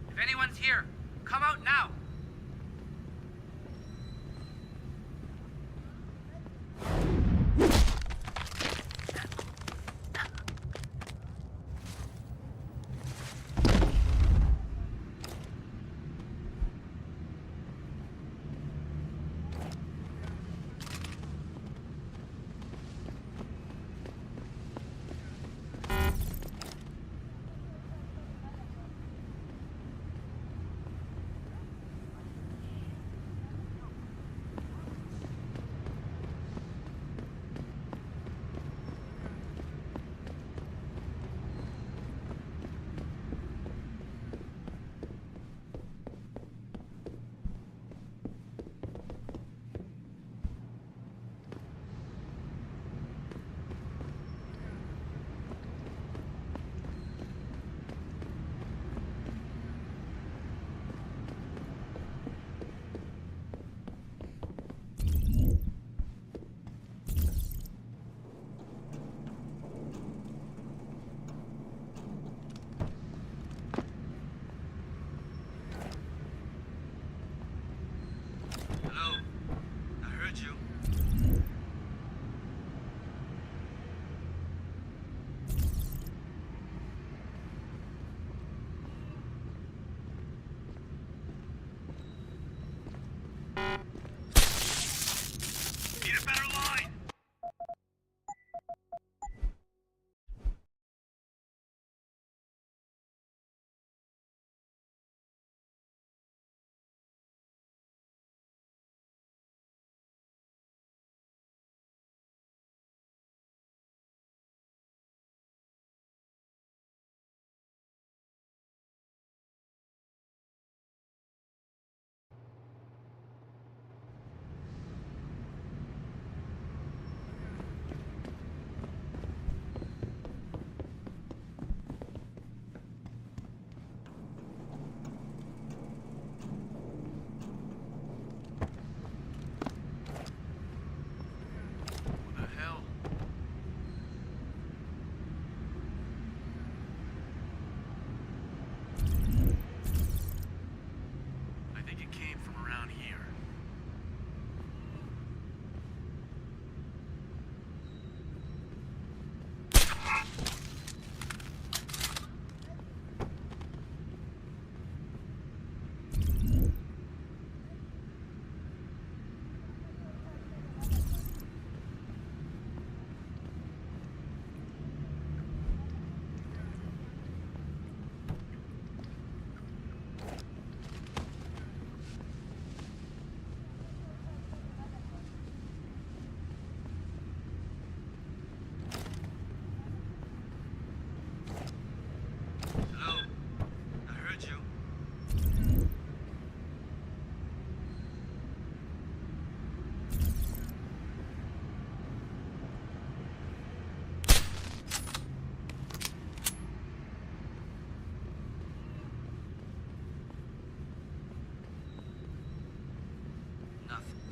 If anyone's here, come out now.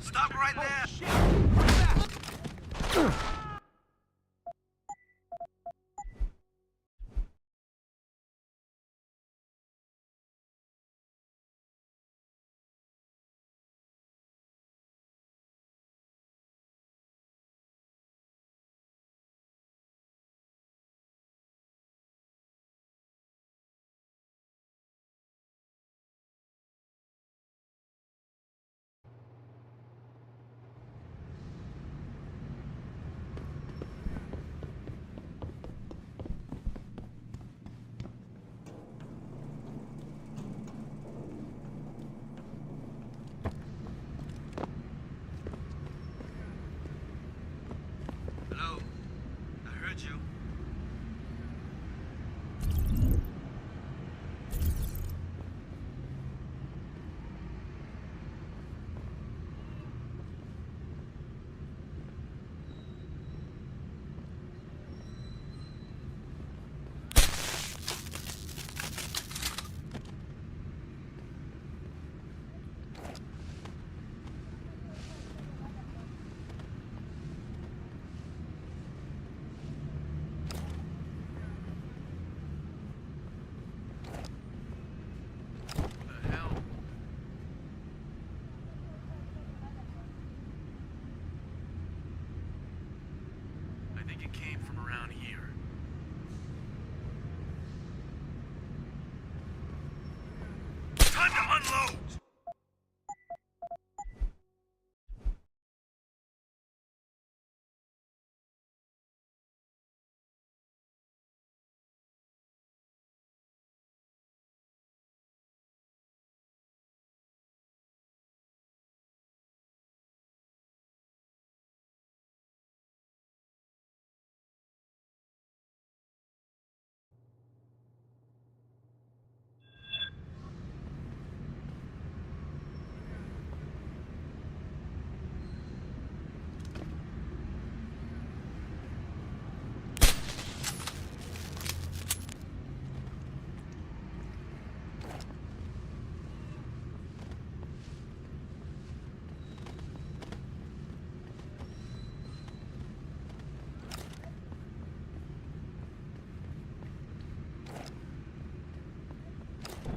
Stop right there! Hello? I heard you. I think it came from around here. Time to unload!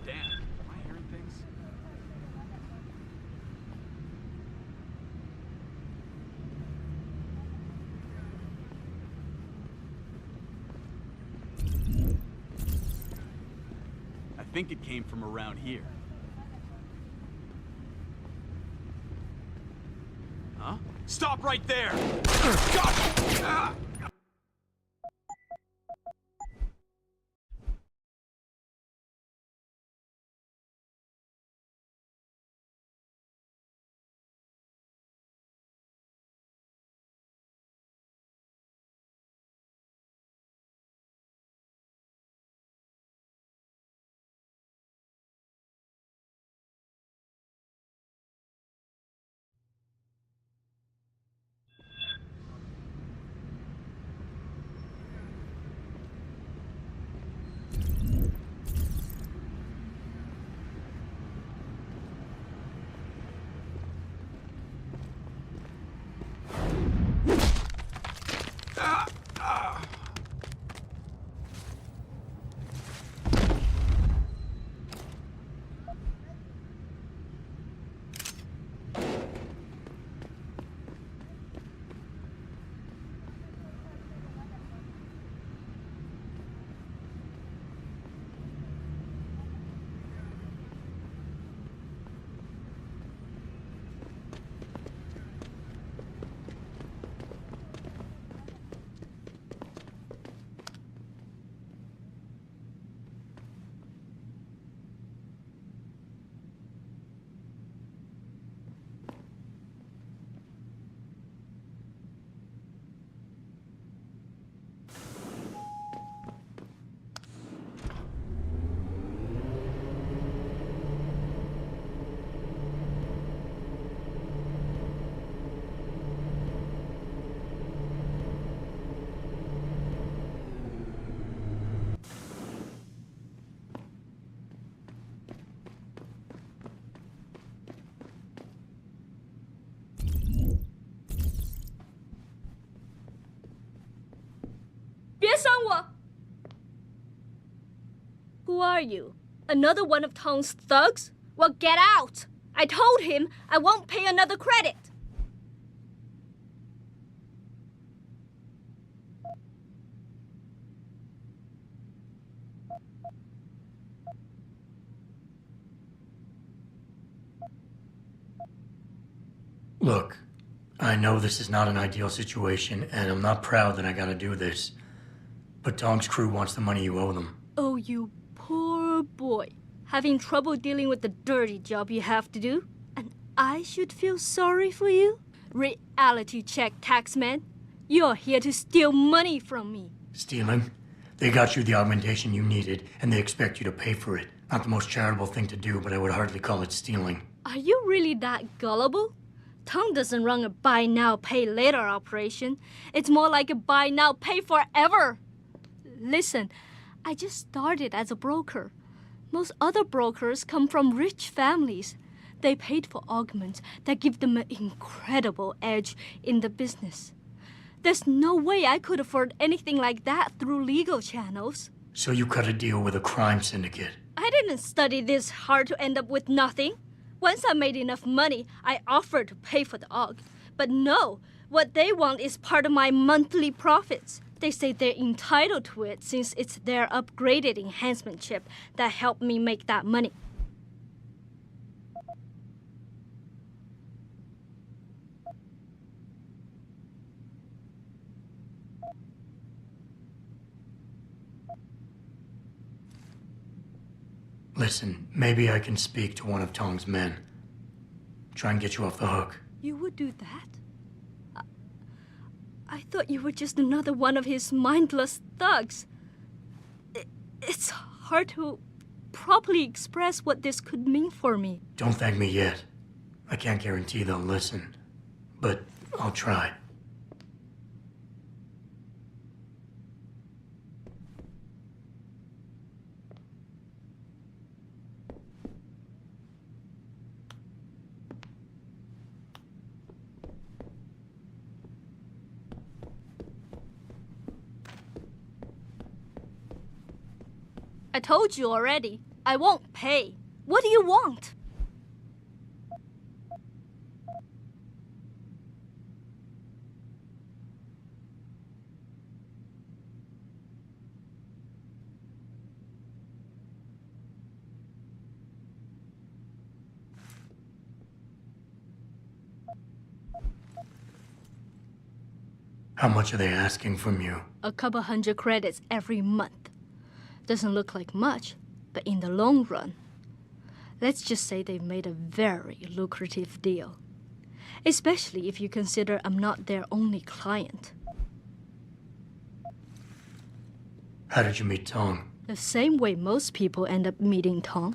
Damn, am I hearing things? I think it came from around here. Huh? Stop right there! God! are you? Another one of Tong's thugs? Well, get out! I told him I won't pay another credit. Look, I know this is not an ideal situation, and I'm not proud that I gotta do this. But Tong's crew wants the money you owe them. Oh, you poor boy. Having trouble dealing with the dirty job you have to do? And I should feel sorry for you? Reality check, taxman. You're here to steal money from me. Stealing? They got you the augmentation you needed, and they expect you to pay for it. Not the most charitable thing to do, but I would hardly call it stealing. Are you really that gullible? Tong doesn't run a buy now, pay later operation. It's more like a buy now, pay forever. Listen, I just started as a broker. Most other brokers come from rich families. They paid for augments that give them an incredible edge in the business. There's no way I could afford anything like that through legal channels. So you cut a deal with a crime syndicate. I didn't study this hard to end up with nothing. Once I made enough money, I offered to pay for the aug. But no, what they want is part of my monthly profits. They say they're entitled to it since it's their upgraded enhancement chip that helped me make that money. Listen, maybe I can speak to one of Tong's men. Try and get you off the hook. You would do that? I thought you were just another one of his mindless thugs. It's hard to properly express what this could mean for me. Don't thank me yet. I can't guarantee they'll listen, but I'll try. I told you already. I won't pay. What do you want? How much are they asking from you? A couple hundred credits every month. Doesn't look like much, but in the long run, let's just say they've made a very lucrative deal. Especially if you consider I'm not their only client. How did you meet Tong? The same way most people end up meeting Tong.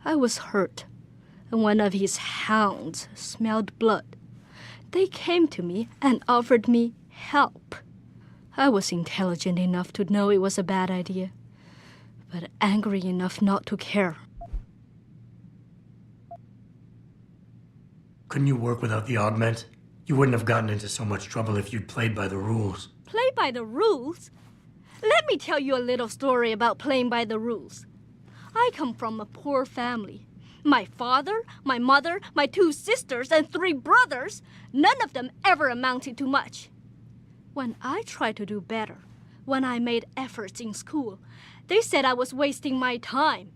I was hurt, and one of his hounds smelled blood. They came to me and offered me help. I was intelligent enough to know it was a bad idea, but angry enough not to care. Couldn't you work without the augment? You wouldn't have gotten into so much trouble if you'd played by the rules. Play by the rules? Let me tell you a little story about playing by the rules. I come from a poor family. My father, my mother, my 2 sisters, and 3 brothers, none of them ever amounted to much. When I tried to do better, when I made efforts in school, they said I was wasting my time.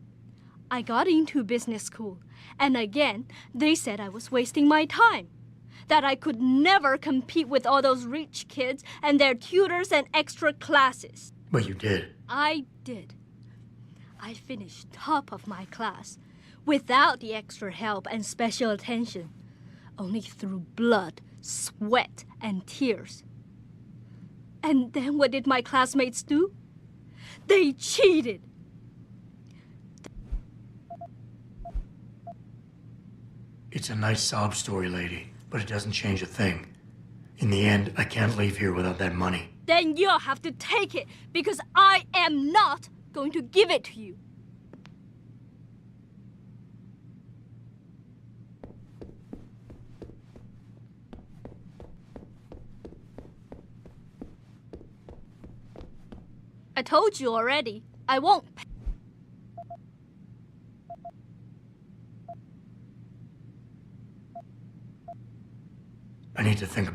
I got into business school, and again, they said I was wasting my time. That I could never compete with all those rich kids and their tutors and extra classes. But you did. I did. I finished top of my class, without the extra help and special attention, only through blood, sweat, and tears. And then what did my classmates do? They cheated. It's a nice sob story, lady, but it doesn't change a thing. In the end, I can't leave here without that money. Then you'll have to take it, because I am not going to give it to you. I told you already. I won't pay. I need to think.